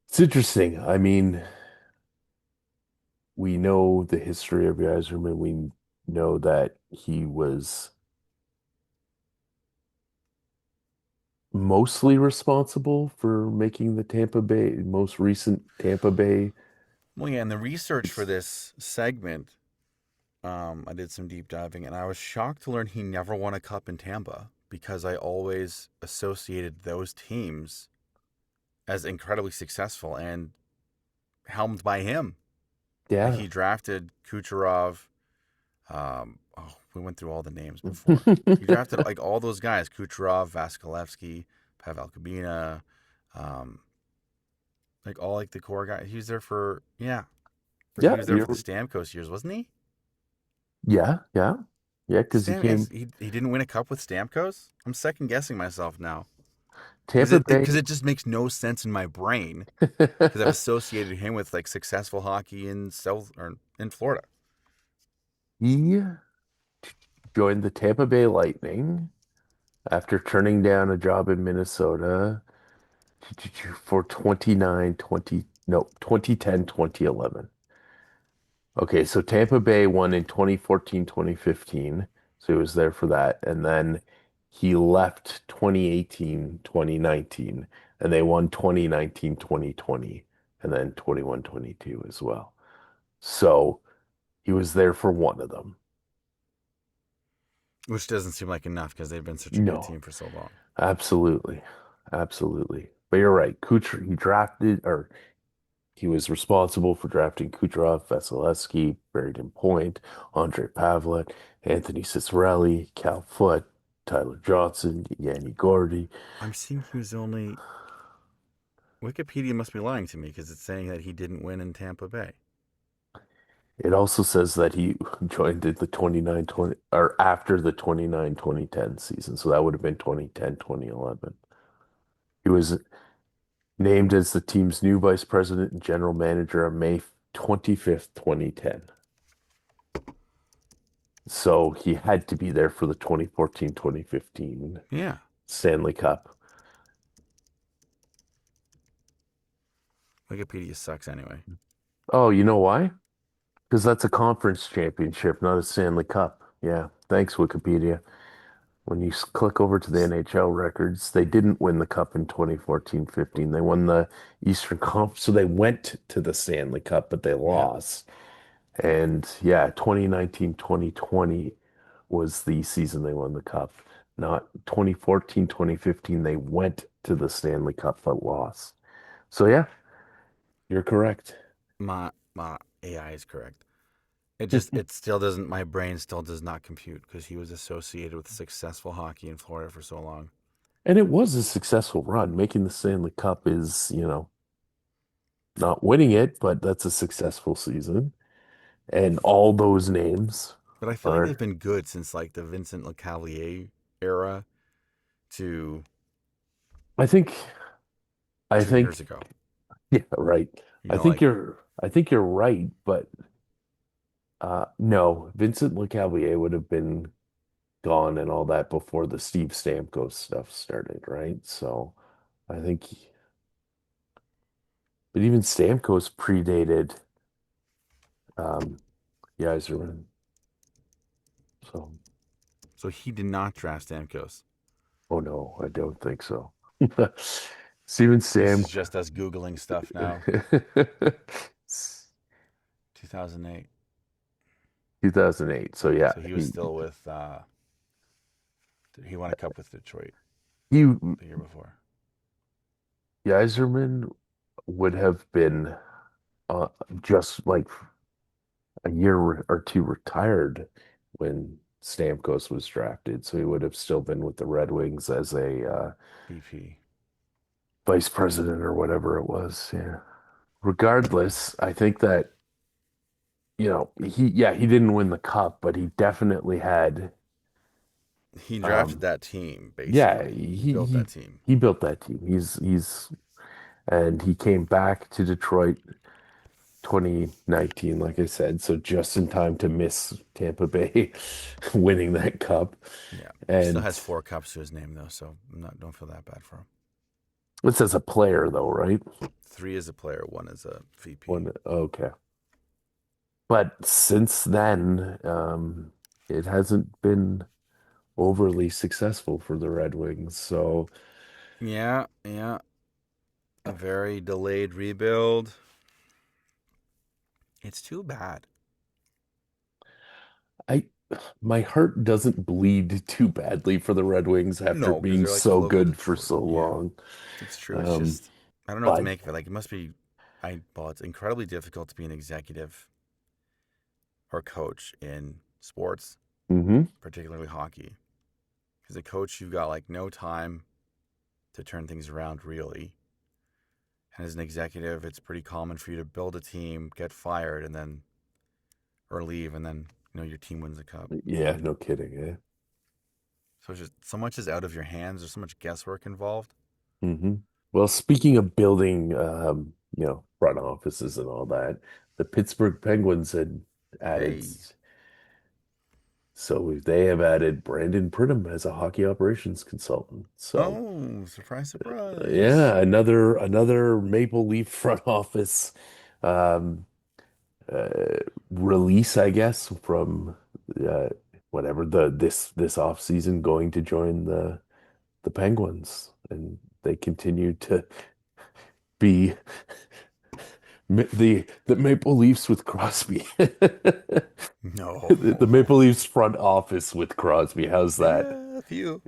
Speaker 1: It's interesting. I mean, we know the history of Yzerman. We know that he was mostly responsible for making the Tampa Bay, most recent Tampa Bay.
Speaker 2: Well, yeah, and the research for this segment, I did some deep diving, and I was shocked to learn he never won a cup in Tampa because I always associated those teams as incredibly successful and helmed by him. Like
Speaker 1: Yeah.
Speaker 2: he drafted Kucherov. We went through all the names before. He drafted like all those guys: Kucherov, Vasilevsky, Pavel Kabina, um, like all like the core guys. He was there for like he
Speaker 1: Yeah,
Speaker 2: was there for the
Speaker 1: you're
Speaker 2: Stamkos years, wasn't he?
Speaker 1: yeah, yeah. Yeah, because he
Speaker 2: Stam is
Speaker 1: came
Speaker 2: he didn't win a cup with Stamkos. I'm second guessing myself now because
Speaker 1: Tampa
Speaker 2: it
Speaker 1: Bay.
Speaker 2: because it just makes no sense in my brain because I've associated him with like successful hockey in South or in Florida.
Speaker 1: He joined the Tampa Bay Lightning after turning down a job in Minnesota for 29, 20, no, 2010, 2011. Okay, so Tampa Bay won in 2014, 2015. So he was there for that. And then he left 2018, 2019, and they won 2019, 2020, and then 21, 22 as well. So he was there for one of them.
Speaker 2: Which doesn't seem like enough because they've been such a good
Speaker 1: No,
Speaker 2: team for so long.
Speaker 1: absolutely. Absolutely. But you're right. Kucher, he drafted, or he was responsible for drafting Kucherov, Vasilevsky, Braden Point, Andre Pavelec, Anthony Cicarelli, Cal Foote, Tyler Johnson, Yanni Gordy.
Speaker 2: I'm seeing he was only. Wikipedia must be lying to me because it's saying that he didn't win in Tampa Bay.
Speaker 1: It also says that he joined in the 29-20 or after the 29-2010 season. So that would have been 2010-2011. He was named as the team's new vice president and general manager on May 25th, 2010. So he had to be there for the 2014-2015
Speaker 2: Yeah,
Speaker 1: Stanley Cup.
Speaker 2: Wikipedia sucks anyway.
Speaker 1: Oh, you know why? Because that's a conference championship, not a Stanley Cup. Yeah, thanks, Wikipedia. When you click over to the NHL records, they didn't win the cup in 2014-15. They won the Eastern Conference, so they went to the Stanley Cup, but they
Speaker 2: Yeah,
Speaker 1: lost. And yeah, 2019-2020 was the season they won the cup. Not 2014-2015, they went to the Stanley Cup but lost. So yeah, you're correct.
Speaker 2: my AI is correct. It still doesn't. My brain still does not compute because he was associated with successful hockey in Florida for so long.
Speaker 1: And it was a successful run. Making the Stanley Cup is, not winning it, but that's a successful season. And all those names
Speaker 2: But I feel like they've
Speaker 1: are,
Speaker 2: been good since like the Vincent LeCavalier era to
Speaker 1: I think, I
Speaker 2: 2 years
Speaker 1: think,
Speaker 2: ago.
Speaker 1: yeah, right.
Speaker 2: You know, like
Speaker 1: I think you're right, but no, Vincent LeCavalier would have been gone and all that before the Steve Stamkos stuff started, right? So I think, but even Stamkos predated Yzerman. So,
Speaker 2: so he did not draft Stamkos.
Speaker 1: oh no, I don't think so. Steven
Speaker 2: This
Speaker 1: Stam
Speaker 2: is just us googling stuff now. 2008.
Speaker 1: 2008. So yeah,
Speaker 2: So he was still with. He won a cup with Detroit
Speaker 1: he
Speaker 2: the year before.
Speaker 1: Yzerman would have been uh, just like a year or two retired when Stamkos was drafted, so he would have still been with the Red Wings as a
Speaker 2: VP.
Speaker 1: vice president or whatever it was. Yeah. Regardless, I think that he didn't win the cup, but he definitely had
Speaker 2: He drafted
Speaker 1: um
Speaker 2: that team
Speaker 1: yeah,
Speaker 2: basically. He built that team.
Speaker 1: he built that team. He's and he came back to Detroit 2019, like I said, so just in time to miss Tampa Bay winning that cup.
Speaker 2: Yeah, he still
Speaker 1: And
Speaker 2: has 4 cups to his name though, so don't feel that bad for him.
Speaker 1: this as a player, though, right?
Speaker 2: 3 as a player, 1 as a VP.
Speaker 1: One, okay. But since then, it hasn't been overly successful for the Red Wings. So
Speaker 2: Yeah, yeah. A very delayed rebuild. It's too bad.
Speaker 1: I, my heart doesn't bleed too badly for the Red Wings after
Speaker 2: No, because
Speaker 1: being
Speaker 2: they're like a
Speaker 1: so
Speaker 2: local
Speaker 1: good for
Speaker 2: Detroit.
Speaker 1: so
Speaker 2: Yeah,
Speaker 1: long.
Speaker 2: it's true. It's
Speaker 1: Um,
Speaker 2: just I don't know what to
Speaker 1: but
Speaker 2: make of it. Like it must be. Well, it's incredibly difficult to be an executive or coach in sports,
Speaker 1: mhm.
Speaker 2: particularly hockey. Because a coach, you've got like no time to turn things around really. And as an executive, it's pretty common for you to build a team, get fired, and then or leave, and then your team wins the cup.
Speaker 1: Yeah, no kidding, eh?
Speaker 2: So it's just so much is out of your hands. There's so much guesswork involved.
Speaker 1: Hmm. Well, speaking of building, front offices and all that, the Pittsburgh Penguins had added,
Speaker 2: Hey,
Speaker 1: so they have added Brandon Pridham as a hockey operations consultant. So,
Speaker 2: oh, surprise, surprise!
Speaker 1: yeah, another Maple Leaf front office um, uh, release, I guess, from uh, whatever this off season going to join the Penguins, and they continue to be the Maple Leafs with Crosby.
Speaker 2: No,
Speaker 1: The Maple Leafs front office with Crosby. How's that?
Speaker 2: yeah, a few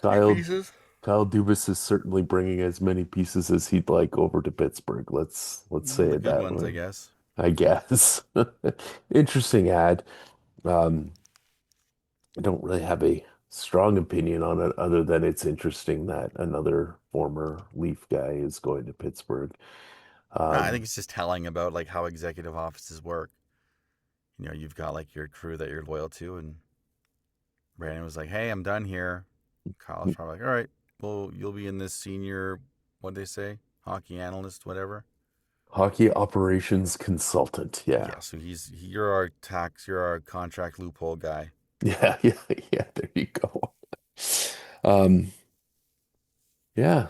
Speaker 1: Kyle
Speaker 2: pieces.
Speaker 1: Kyle Dubas is certainly bringing as many pieces as he'd like over to Pittsburgh. Let's say
Speaker 2: The
Speaker 1: it
Speaker 2: good
Speaker 1: that
Speaker 2: ones, I
Speaker 1: way.
Speaker 2: guess.
Speaker 1: I guess. Interesting ad. Um, I don't really have a strong opinion on it other than it's interesting that another former Leaf guy is going to Pittsburgh.
Speaker 2: I think
Speaker 1: Um,
Speaker 2: it's just telling about like how executive offices work. You know, you've got like your crew that you're loyal to, and Brandon was like, "Hey, I'm done here." Kyle's probably like, "All right, well, you'll be in this senior, what they say, hockey analyst, whatever."
Speaker 1: Hockey operations consultant. Yeah.
Speaker 2: Yeah, so you're our you're our contract loophole guy.
Speaker 1: Yeah, yeah, yeah, there you go. Um, yeah.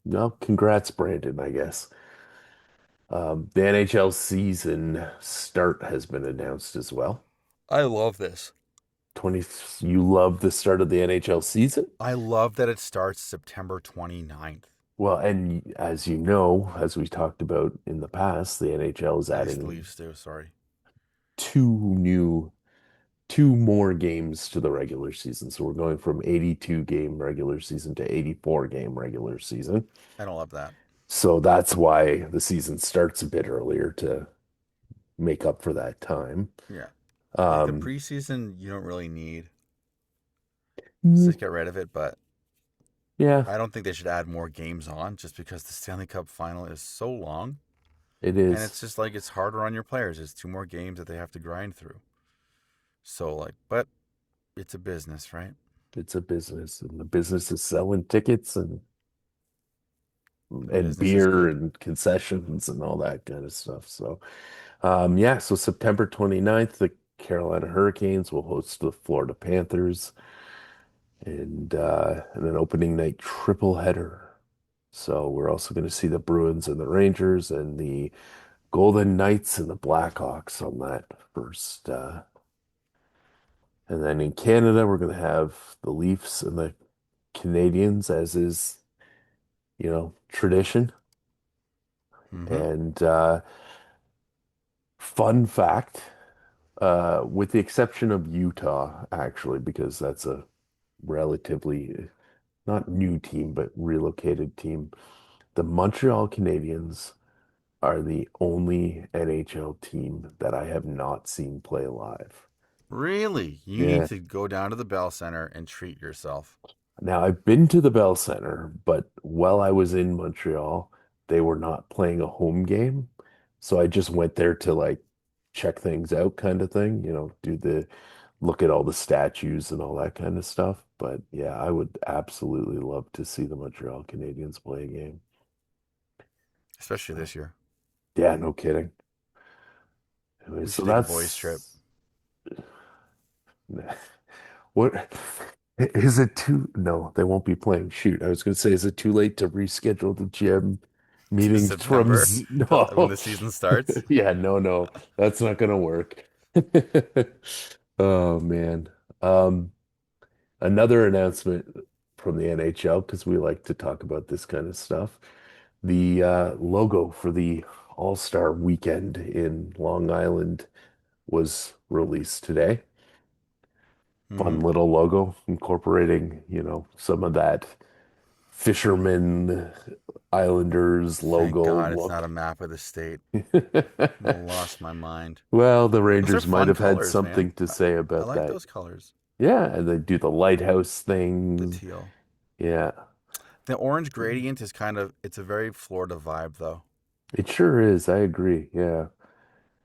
Speaker 1: No, congrats, Brandon, I guess. The NHL season start has been announced as well.
Speaker 2: I love this.
Speaker 1: 20, you love the start of the NHL season?
Speaker 2: I love that it starts September 29th.
Speaker 1: Well, and as you know, as we talked about in the past, the NHL is
Speaker 2: I guess the
Speaker 1: adding
Speaker 2: Leafs do. Sorry,
Speaker 1: two new, two more games to the regular season. So we're going from 82 game regular season to 84 game regular season.
Speaker 2: I don't love that.
Speaker 1: So that's why the season starts a bit earlier to make up for that time.
Speaker 2: Yeah, like the
Speaker 1: Um,
Speaker 2: preseason, you don't really need. Let's
Speaker 1: mm,
Speaker 2: just get rid of it. But
Speaker 1: yeah,
Speaker 2: I don't think they should add more games on just because the Stanley Cup final is so long.
Speaker 1: it
Speaker 2: And
Speaker 1: is.
Speaker 2: it's just like it's harder on your players. It's two more games that they have to grind through. So like, but it's a business, right?
Speaker 1: It's a business, and the business is selling tickets
Speaker 2: And
Speaker 1: and
Speaker 2: business is
Speaker 1: beer
Speaker 2: good.
Speaker 1: and concessions and all that kind of stuff. So, yeah, so September 29th, the Carolina Hurricanes will host the Florida Panthers and an opening night triple header. So we're also going to see the Bruins and the Rangers and the Golden Knights and the Blackhawks on that first. And then in Canada, we're going to have the Leafs and the Canadians, as is, tradition.
Speaker 2: Mm-hmm.
Speaker 1: And fun fact, with the exception of Utah, actually, because that's a relatively not new team, but relocated team, the Montreal Canadiens are the only NHL team that I have not seen play live.
Speaker 2: Really? You need
Speaker 1: Yeah.
Speaker 2: to go down to the Bell Center and treat yourself.
Speaker 1: Now I've been to the Bell Center, but while I was in Montreal, they were not playing a home game. So I just went there to like check things out kind of thing, do the look at all the statues and all that kind of stuff. But yeah, I would absolutely love to see the Montreal Canadiens play a game.
Speaker 2: Especially
Speaker 1: So
Speaker 2: this year.
Speaker 1: yeah, no kidding. Anyway,
Speaker 2: We
Speaker 1: so
Speaker 2: should take a boys' trip.
Speaker 1: that's what is it too? No, they won't be playing. Shoot, I was going to say, is it too late to reschedule the gym
Speaker 2: To
Speaker 1: meetings from
Speaker 2: September when
Speaker 1: no?
Speaker 2: the season starts.
Speaker 1: Yeah, no, no, that's not going to work. Oh man. Another announcement from the NHL because we like to talk about this kind of stuff. The logo for the All-Star weekend in Long Island was released today. Fun
Speaker 2: Mm-hmm.
Speaker 1: little logo incorporating, some of that fisherman Islanders
Speaker 2: Thank
Speaker 1: logo
Speaker 2: God it's not
Speaker 1: look.
Speaker 2: a map of the state. I lost my mind.
Speaker 1: Well, the
Speaker 2: Those are
Speaker 1: Rangers might
Speaker 2: fun
Speaker 1: have had
Speaker 2: colors, man.
Speaker 1: something to say
Speaker 2: I
Speaker 1: about
Speaker 2: like
Speaker 1: that.
Speaker 2: those colors.
Speaker 1: Yeah, and they do the lighthouse
Speaker 2: The
Speaker 1: things.
Speaker 2: teal.
Speaker 1: Yeah,
Speaker 2: The orange gradient is kind of it's a very Florida vibe though.
Speaker 1: it sure is. I agree. Yeah.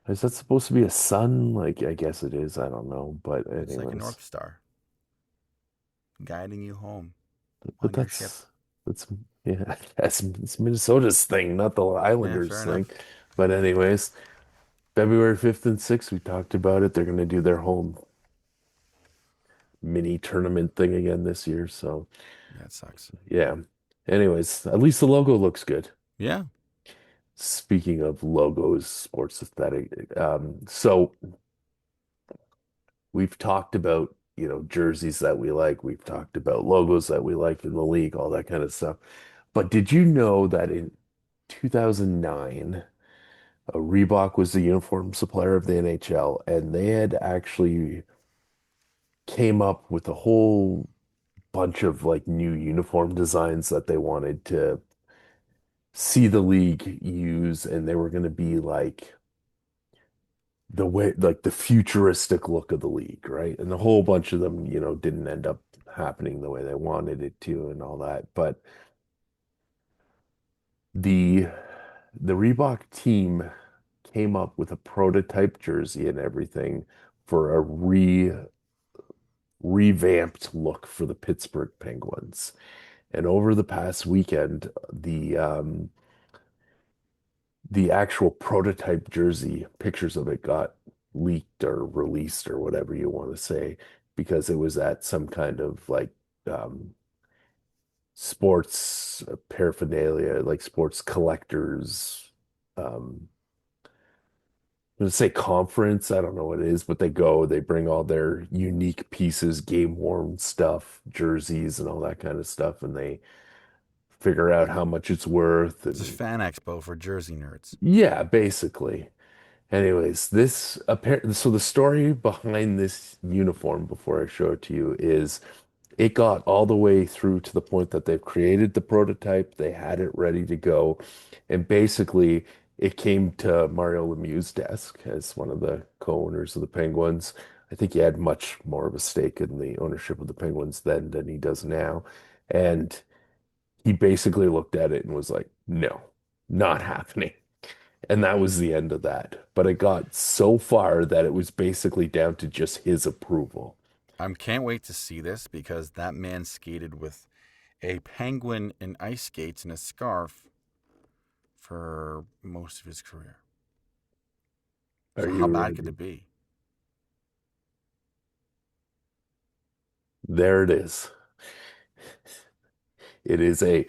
Speaker 1: Is that supposed to be a sun? Like, I guess it is. I don't know. But
Speaker 2: It's like a
Speaker 1: anyways,
Speaker 2: North Star guiding you home
Speaker 1: but
Speaker 2: on your ship.
Speaker 1: that's, yeah, that's it's Minnesota's thing, not the
Speaker 2: Yeah, fair
Speaker 1: Islanders thing.
Speaker 2: enough.
Speaker 1: But anyways, February 5th and 6th, we talked about it. They're going to do their home mini tournament thing again this year. So,
Speaker 2: Yeah, it sucks.
Speaker 1: yeah. Anyways, at least the logo looks good.
Speaker 2: Yeah.
Speaker 1: Speaking of logos, sports aesthetic, so we've talked about, jerseys that we like. We've talked about logos that we like in the league, all that kind of stuff. But did you know that in 2009, Reebok was the uniform supplier of the NHL, and they had actually came up with a whole bunch of like new uniform designs that they wanted to see the league use, and they were going to be like the way, like the futuristic look of the league, right? And a whole bunch of them, didn't end up happening the way they wanted it to and all that. But the the Reebok team came up with a prototype jersey and everything for a revamped look for the Pittsburgh Penguins. And over the past weekend, the actual prototype jersey, pictures of it got leaked or released or whatever you want to say, because it was at some kind of like sports paraphernalia, like sports collectors. I'm gonna say conference. I don't know what it is, but they go, they bring all their unique pieces, game worn stuff, jerseys, and all that kind of stuff, and they figure out how much it's worth.
Speaker 2: It's a
Speaker 1: And
Speaker 2: fan expo for Jersey nerds.
Speaker 1: yeah, basically. Anyways, this apparent so the story behind this uniform before I show it to you is it got all the way through to the point that they've created the prototype, they had it ready to go, and basically it came to Mario Lemieux's desk as one of the co-owners of the Penguins. I think he had much more of a stake in the ownership of the Penguins then than he does now. And he basically looked at it and was like, no, not happening. And that was the end of that. But it got so far that it was basically down to just his approval.
Speaker 2: I can't wait to see this because that man skated with a penguin in ice skates and a scarf for most of his career.
Speaker 1: Are
Speaker 2: So
Speaker 1: you
Speaker 2: how bad could
Speaker 1: ready?
Speaker 2: it be?
Speaker 1: There it is. It is a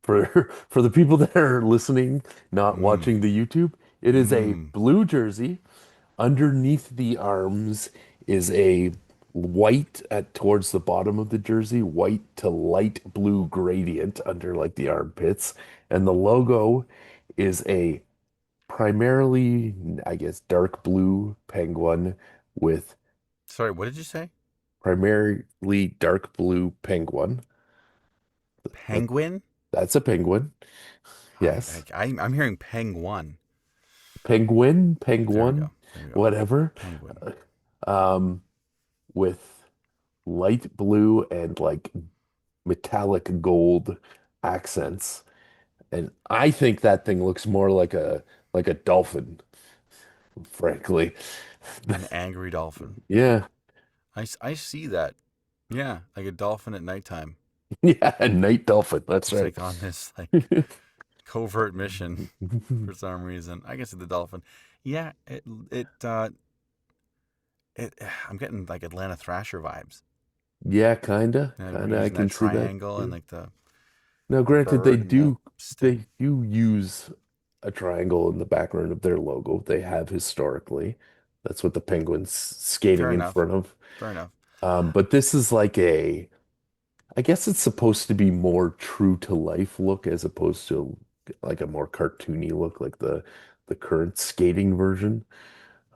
Speaker 1: for the people that are listening, not
Speaker 2: Mmm.
Speaker 1: watching the YouTube, it is a
Speaker 2: Mmm.
Speaker 1: blue jersey. Underneath the arms is a white at towards the bottom of the jersey, white to light blue gradient under like the armpits. And the logo is a primarily, I guess, dark blue penguin with
Speaker 2: Sorry, what did you say?
Speaker 1: primarily dark blue penguin. That
Speaker 2: Penguin?
Speaker 1: that's a penguin.
Speaker 2: I,
Speaker 1: Yes.
Speaker 2: I'm hearing penguin.
Speaker 1: Penguin,
Speaker 2: There we go.
Speaker 1: penguin,
Speaker 2: There we go.
Speaker 1: whatever.
Speaker 2: Penguin.
Speaker 1: Um, with light blue and like metallic gold accents. And I think that thing looks more like a dolphin, frankly.
Speaker 2: An angry dolphin.
Speaker 1: Yeah.
Speaker 2: I see that. Yeah, like a dolphin at nighttime.
Speaker 1: Yeah, a night dolphin. That's
Speaker 2: It's
Speaker 1: right.
Speaker 2: like on this like covert mission for some reason. I guess it's the dolphin. Yeah, it. I'm getting like Atlanta Thrasher vibes.
Speaker 1: Yeah, kinda,
Speaker 2: We're
Speaker 1: kinda. I
Speaker 2: using that
Speaker 1: can see that.
Speaker 2: triangle and
Speaker 1: Yeah.
Speaker 2: like
Speaker 1: Now,
Speaker 2: the
Speaker 1: granted,
Speaker 2: bird and the stick.
Speaker 1: they do use a triangle in the background of their logo. They have historically. That's what the Penguins skating
Speaker 2: Fair
Speaker 1: in
Speaker 2: enough.
Speaker 1: front of.
Speaker 2: Fair enough.
Speaker 1: But this is like I guess it's supposed to be more true to life look as opposed to like a more cartoony look, like the current skating version.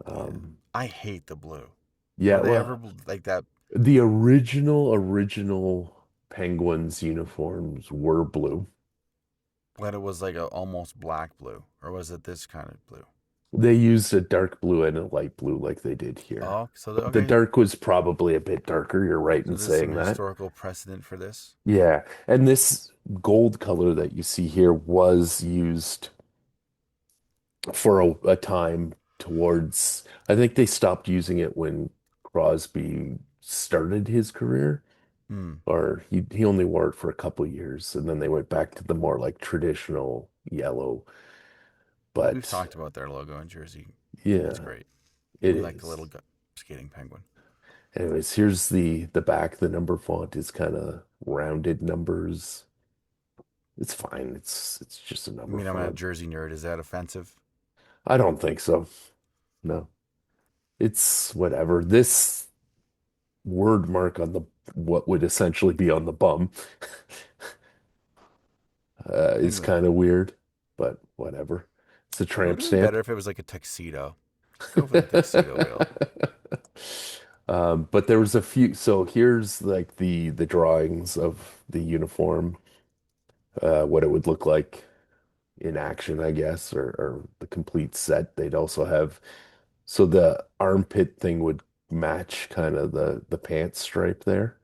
Speaker 2: Yeah.
Speaker 1: Um,
Speaker 2: I hate the blue.
Speaker 1: yeah,
Speaker 2: Were they ever
Speaker 1: well,
Speaker 2: like that?
Speaker 1: the original Penguins uniforms were blue.
Speaker 2: When it was like a almost black blue, or was it this kind of blue?
Speaker 1: They used a dark blue and a light blue like they did here.
Speaker 2: Oh, so
Speaker 1: But the
Speaker 2: okay.
Speaker 1: dark was probably a bit darker. You're right
Speaker 2: So
Speaker 1: in
Speaker 2: there's some
Speaker 1: saying that.
Speaker 2: historical precedent for this.
Speaker 1: Yeah. And this gold color that you see here was used for a time towards, I think they stopped using it when Crosby started his career,
Speaker 2: Hmm.
Speaker 1: or he only wore it for a couple years, and then they went back to the more like traditional yellow.
Speaker 2: We've
Speaker 1: But
Speaker 2: talked about their logo in Jersey. It's
Speaker 1: yeah,
Speaker 2: great.
Speaker 1: it
Speaker 2: We like the little
Speaker 1: is.
Speaker 2: skating penguin.
Speaker 1: Anyways, here's the back. The number font is kind of rounded numbers. It's fine. It's just a
Speaker 2: I
Speaker 1: number
Speaker 2: mean, I'm a
Speaker 1: font.
Speaker 2: Jersey nerd. Is that offensive?
Speaker 1: I don't think so. No. It's whatever. This word mark on the what would essentially be on the bum is
Speaker 2: Anyway,
Speaker 1: kind of weird, but whatever. It's a
Speaker 2: it would
Speaker 1: tramp
Speaker 2: have been
Speaker 1: stamp.
Speaker 2: better if it was like a tuxedo. Just go for the tuxedo wheel.
Speaker 1: But there was a few. So here's like the drawings of the uniform, what it would look like in action, I guess, or the complete set. They'd also have so the armpit thing would match kind of the pants stripe there.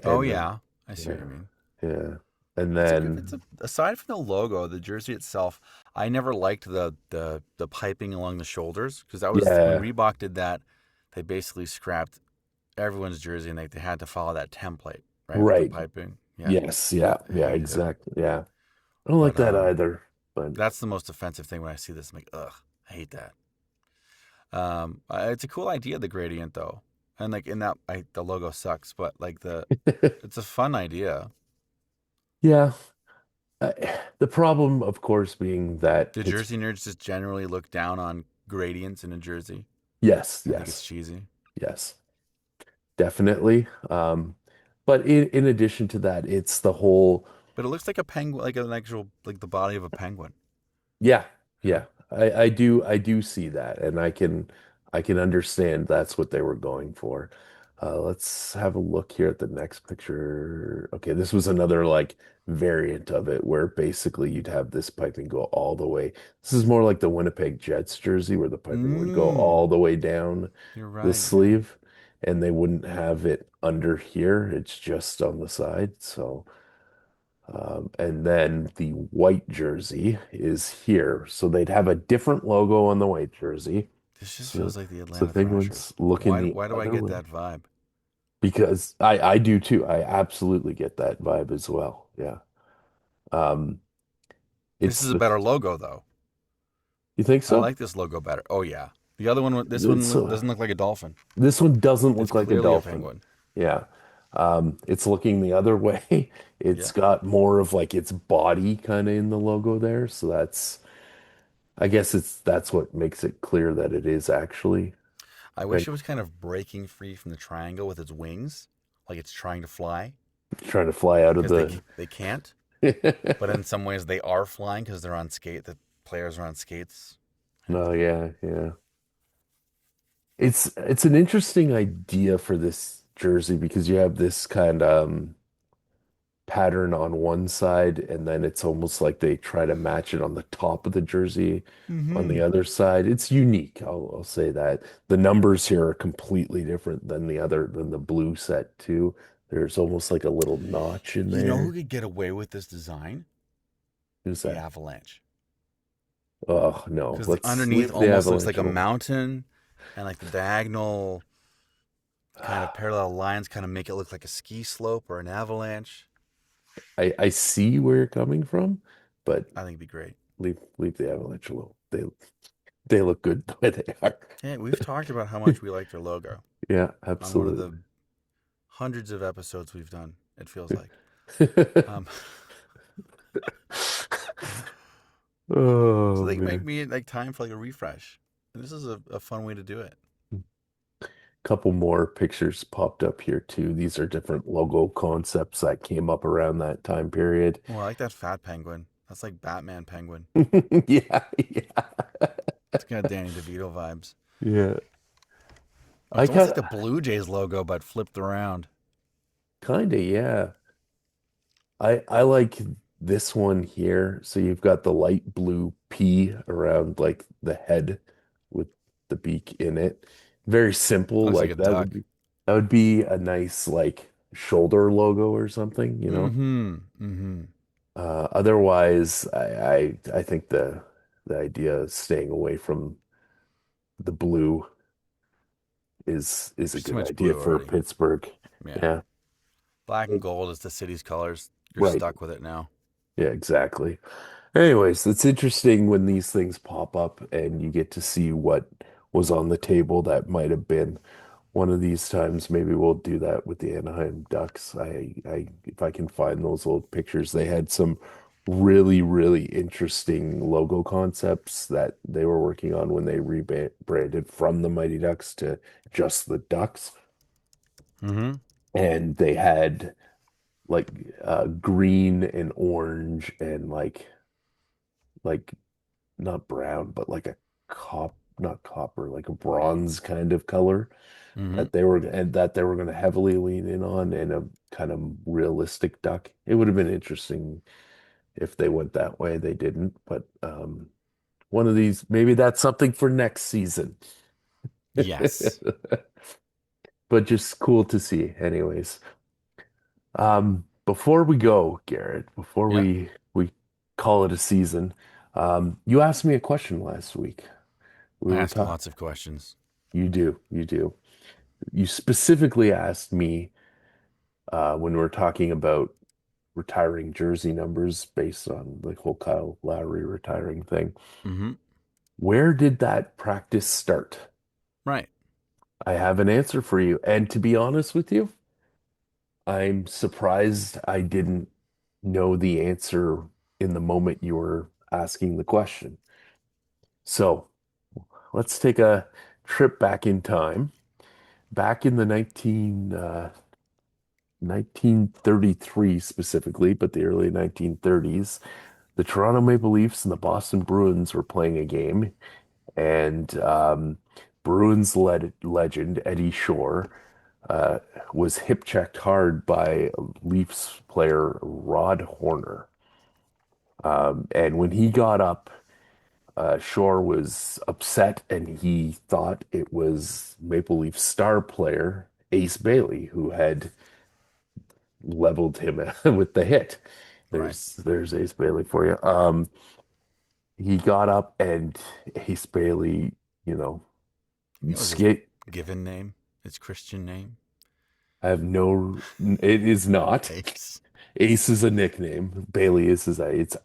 Speaker 2: Oh
Speaker 1: And then,
Speaker 2: yeah, I see what you
Speaker 1: yeah,
Speaker 2: mean.
Speaker 1: yeah. And
Speaker 2: It's a
Speaker 1: then,
Speaker 2: aside from the logo, the jersey itself. I never liked the piping along the shoulders because that was when
Speaker 1: yeah,
Speaker 2: Reebok did that. They basically scrapped everyone's jersey and they had to follow that template, right, with the
Speaker 1: right.
Speaker 2: piping. Yeah,
Speaker 1: Yes, yeah,
Speaker 2: I
Speaker 1: yeah,
Speaker 2: hated it.
Speaker 1: exactly. Yeah. I don't like
Speaker 2: But
Speaker 1: that either. But
Speaker 2: that's the most offensive thing when I see this. I'm like, ugh, I hate that. It's a cool idea, the gradient though, and like in that, the logo sucks, but like it's a fun idea.
Speaker 1: yeah, the problem, of course, being that
Speaker 2: Do
Speaker 1: it's
Speaker 2: jersey nerds just generally look down on gradients in a jersey
Speaker 1: yes,
Speaker 2: and think it's
Speaker 1: yes,
Speaker 2: cheesy?
Speaker 1: yes, definitely. But in addition to that, it's the whole
Speaker 2: But it looks like a penguin, like an actual, like the body of a penguin.
Speaker 1: yeah,
Speaker 2: You know?
Speaker 1: yeah. I do see that, and I can understand that's what they were going for. Let's have a look here at the next picture. Okay, this was another like variant of it where basically you'd have this piping go all the way. This is more like the Winnipeg Jets jersey where the piping would go
Speaker 2: Mm,
Speaker 1: all the way down
Speaker 2: you're
Speaker 1: the
Speaker 2: right. Yeah.
Speaker 1: sleeve, and they wouldn't have it under here. It's just on the side. So and then the white jersey is here. So they'd have a different logo on the white jersey.
Speaker 2: This just
Speaker 1: So,
Speaker 2: feels like the
Speaker 1: so
Speaker 2: Atlanta
Speaker 1: Penguins
Speaker 2: Thrashers.
Speaker 1: looking
Speaker 2: Why?
Speaker 1: the
Speaker 2: Why do I
Speaker 1: other
Speaker 2: get
Speaker 1: way.
Speaker 2: that vibe?
Speaker 1: Because I do too. I absolutely get that vibe as well. Yeah. Um,
Speaker 2: This
Speaker 1: it's
Speaker 2: is a
Speaker 1: the,
Speaker 2: better logo though.
Speaker 1: you think
Speaker 2: I
Speaker 1: so?
Speaker 2: like this logo better. Oh yeah. The other one, this
Speaker 1: It's
Speaker 2: doesn't look like a dolphin.
Speaker 1: this one doesn't
Speaker 2: It's
Speaker 1: look like a
Speaker 2: clearly a
Speaker 1: dolphin.
Speaker 2: penguin.
Speaker 1: Yeah. It's looking the other way. It's
Speaker 2: Yeah.
Speaker 1: got more of like its body kind of in the logo there. So I guess that's what makes it clear that it is actually
Speaker 2: I wish it
Speaker 1: Penguin
Speaker 2: was kind of breaking free from the triangle with its wings, like it's trying to fly,
Speaker 1: trying to fly out of
Speaker 2: because
Speaker 1: the
Speaker 2: they can't. But in some ways, they are flying because they're on skate. The players are on skates. Yeah.
Speaker 1: No, yeah, yeah. It's an interesting idea for this jersey because you have this kind of pattern on one side, and then it's almost like they try to match it on the top of the jersey on the
Speaker 2: Mm-hmm.
Speaker 1: other side. It's unique. I'll say that. The numbers here are completely different than the blue set too. There's almost like a little notch in
Speaker 2: You know who
Speaker 1: there.
Speaker 2: could get away with this design?
Speaker 1: Who's
Speaker 2: The
Speaker 1: that?
Speaker 2: Avalanche.
Speaker 1: Oh no,
Speaker 2: Because the
Speaker 1: let's
Speaker 2: underneath
Speaker 1: leave the
Speaker 2: almost looks like
Speaker 1: Avalanche
Speaker 2: a
Speaker 1: alone.
Speaker 2: mountain, and like the diagonal kind of parallel lines kind of make it look like a ski slope or an avalanche.
Speaker 1: I see where you're coming from, but
Speaker 2: I think it'd be great.
Speaker 1: leave the Avalanche alone. They look good the way they are.
Speaker 2: Yeah, we've talked about how much we like their logo
Speaker 1: Yeah,
Speaker 2: on one of the
Speaker 1: absolutely.
Speaker 2: hundreds of episodes we've done. It feels like. Um, so
Speaker 1: Oh
Speaker 2: they make
Speaker 1: man.
Speaker 2: me like time for like a refresh, and this is a fun way to do it.
Speaker 1: Couple more pictures popped up here too. These are different logo concepts that came up around that time period.
Speaker 2: Oh, I like that fat penguin. That's like Batman penguin.
Speaker 1: Yeah, yeah.
Speaker 2: It's got Danny DeVito vibes.
Speaker 1: Yeah.
Speaker 2: Oh,
Speaker 1: I
Speaker 2: it's almost like
Speaker 1: got
Speaker 2: the Blue Jays logo, but flipped around.
Speaker 1: kind of, yeah. I like this one here. So you've got the light blue P around like the head with the beak in it. Very simple.
Speaker 2: Looks like a
Speaker 1: Like
Speaker 2: duck.
Speaker 1: that would be a nice like shoulder logo or something, you know?
Speaker 2: Mm-hmm. Mm-hmm.
Speaker 1: Otherwise, I think the idea of staying away from the blue is a
Speaker 2: There's too
Speaker 1: good
Speaker 2: much
Speaker 1: idea
Speaker 2: blue
Speaker 1: for
Speaker 2: already.
Speaker 1: Pittsburgh.
Speaker 2: Yeah.
Speaker 1: Yeah.
Speaker 2: Black and gold is the city's colors. You're
Speaker 1: Right.
Speaker 2: stuck with it now.
Speaker 1: Yeah, exactly. Anyways, it's interesting when these things pop up and you get to see what was on the table that might have been one of these times. Maybe we'll do that with the Anaheim Ducks. If I can find those old pictures, they had some really, really interesting logo concepts that they were working on when they rebranded from the Mighty Ducks to just the Ducks.
Speaker 2: Mm-hmm.
Speaker 1: And they had like green and orange and like not brown, but like a not copper, like a bronze kind of color
Speaker 2: Mm-hmm.
Speaker 1: that they were going to heavily lean in on and a kind of realistic duck. It would have been interesting if they went that way. They didn't, but one of these, maybe that's something for next season.
Speaker 2: Yes.
Speaker 1: But just cool to see anyways. Before we go, Garrett, before
Speaker 2: Yep.
Speaker 1: we call it a season, you asked me a question last week. We
Speaker 2: I
Speaker 1: were
Speaker 2: ask
Speaker 1: talking.
Speaker 2: lots of questions.
Speaker 1: You do, you do. You specifically asked me when we were talking about retiring jersey numbers based on the whole Kyle Lowry retiring thing.
Speaker 2: Mm-hmm.
Speaker 1: Where did that practice start?
Speaker 2: Right.
Speaker 1: I have an answer for you. And to be honest with you, I'm surprised I didn't know the answer in the moment you were asking the question. So let's take a trip back in time. Back in the 1933 specifically, but the early 1930s, the Toronto Maple Leafs and the Boston Bruins were playing a game, and Bruins legend Eddie Shore uh, was hip checked hard by Leafs player Rod Horner. And when he got up, Shore was upset and he thought it was Maple Leaf star player Ace Bailey who had leveled him with the hit.
Speaker 2: Right.
Speaker 1: There's Ace Bailey for you. He got up and Ace Bailey, you know,
Speaker 2: You know, it was his
Speaker 1: skate.
Speaker 2: given name, his Christian name.
Speaker 1: I have no, it is not.
Speaker 2: Ace.
Speaker 1: Ace is a nickname. Bailey is it's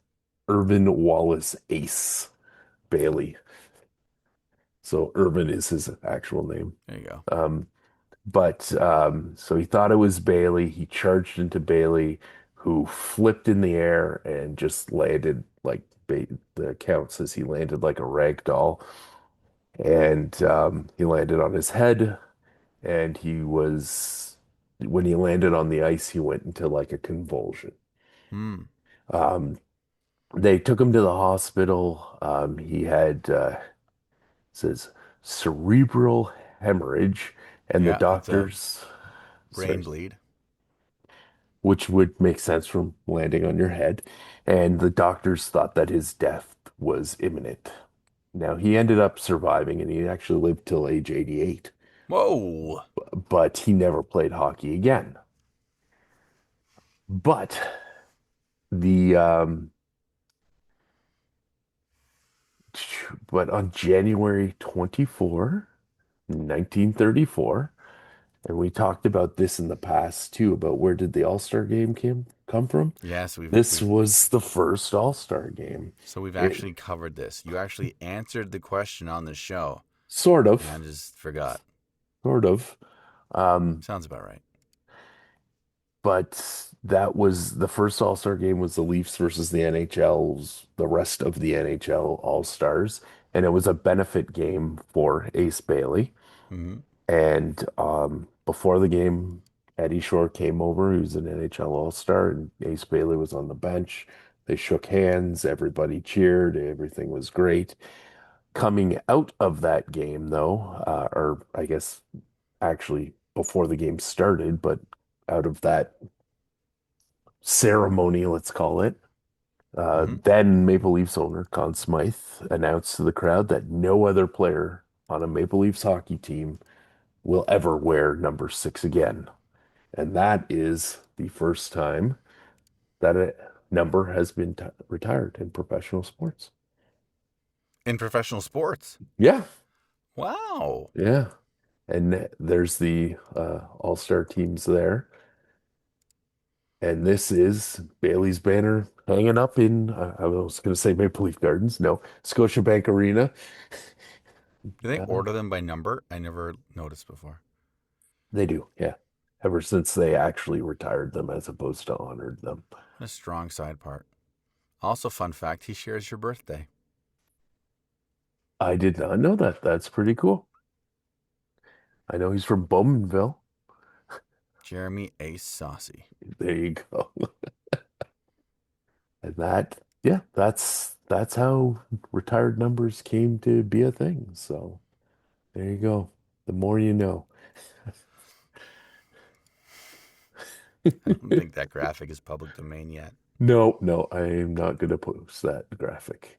Speaker 1: Irvin Wallace Ace Bailey. So Irvin is his actual name.
Speaker 2: There you go.
Speaker 1: Um, so he thought it was Bailey. He charged into Bailey, who flipped in the air and just landed like the account says he landed like a rag doll. And he landed on his head. And when he landed on the ice, he went into like a convulsion.
Speaker 2: Hmm.
Speaker 1: Um, they took him to the hospital. He had says cerebral hemorrhage, and the
Speaker 2: Yeah, that's a
Speaker 1: doctors,
Speaker 2: brain
Speaker 1: sorry,
Speaker 2: bleed.
Speaker 1: which would make sense from landing on your head, and the doctors thought that his death was imminent. Now he ended up surviving, and he actually lived till age 88,
Speaker 2: Whoa.
Speaker 1: but he never played hockey again. But the but on January 24, 1934, and we talked about this in the past too, about where did the All-Star game come from?
Speaker 2: Yes, we've
Speaker 1: This
Speaker 2: we've
Speaker 1: was the first All-Star game.
Speaker 2: so we've
Speaker 1: It
Speaker 2: actually covered this. You actually answered the question on the show,
Speaker 1: sort
Speaker 2: and I
Speaker 1: of,
Speaker 2: just forgot.
Speaker 1: sort of. Um,
Speaker 2: Sounds about right.
Speaker 1: but that was the first All-Star game was the Leafs versus the NHL's, the rest of the NHL All-Stars, and it was a benefit game for Ace Bailey.
Speaker 2: Mm-hmm.
Speaker 1: And before the game, Eddie Shore came over, who's an NHL All-Star, and Ace Bailey was on the bench. They shook hands, everybody cheered, everything was great. Coming out of that game, though, or I guess actually before the game started, but out of that ceremony, let's call it,
Speaker 2: Mm-hmm.
Speaker 1: then Maple Leafs owner Conn Smythe announced to the crowd that no other player on a Maple Leafs hockey team will ever wear number six again. And that is the first time that a number has been retired in professional sports.
Speaker 2: In professional sports.
Speaker 1: Yeah,
Speaker 2: Wow.
Speaker 1: yeah. And there's the all-star teams there. And this is Bailey's banner hanging up in, I was going to say Maple Leaf Gardens. No, Scotiabank Arena.
Speaker 2: Do they
Speaker 1: Uh,
Speaker 2: order them by number? I never noticed before.
Speaker 1: they do, yeah. Ever since they actually retired them as opposed to honored them.
Speaker 2: What a strong side part. Also, fun fact: he shares your birthday.
Speaker 1: I did not know that. That's pretty cool. I know he's from Bowmanville.
Speaker 2: Jeremy Ace Saucy.
Speaker 1: There you go. And yeah, that's how retired numbers came to be a thing. So there you go. The more you know.
Speaker 2: I don't think that graphic is public domain yet.
Speaker 1: No, no, I am not going to post that graphic.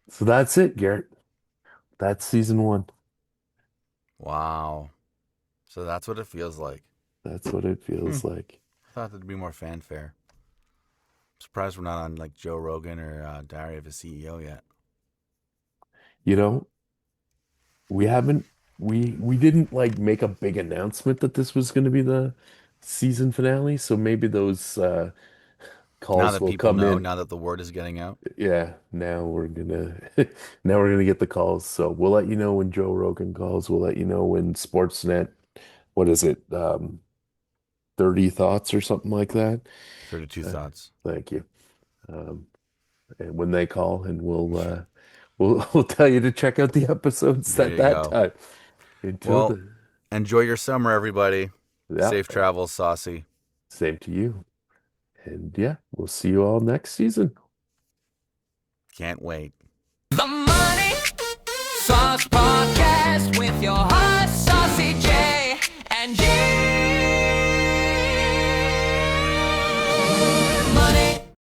Speaker 1: So that's it, Garrett. That's season one.
Speaker 2: Wow. So that's what it feels like.
Speaker 1: That's what it
Speaker 2: Hmm.
Speaker 1: feels like.
Speaker 2: thought there'd be more fanfare. I'm surprised we're not on like Joe Rogan or Diary of a CEO yet.
Speaker 1: You know, we haven't we didn't like make a big announcement that this was going to be the season finale, so maybe those
Speaker 2: Now
Speaker 1: calls
Speaker 2: that
Speaker 1: will
Speaker 2: people
Speaker 1: come
Speaker 2: know,
Speaker 1: in.
Speaker 2: now that the word is getting out,
Speaker 1: Yeah, now we're gonna now we're gonna get the calls. So we'll let you know when Joe Rogan calls. We'll let you know when Sportsnet, what is it, 30 Thoughts or something like that.
Speaker 2: 32
Speaker 1: Uh,
Speaker 2: thoughts.
Speaker 1: thank you. Um, and when they call, and we'll tell you to check out the episodes
Speaker 2: There
Speaker 1: at
Speaker 2: you
Speaker 1: that
Speaker 2: go.
Speaker 1: time. Until
Speaker 2: Well,
Speaker 1: the
Speaker 2: enjoy your summer, everybody.
Speaker 1: Yeah,
Speaker 2: Safe travels, Saucy.
Speaker 1: same to you. And yeah, we'll see you all next season.
Speaker 2: Can't wait.
Speaker 3: The Money Sauce Podcast with your heart.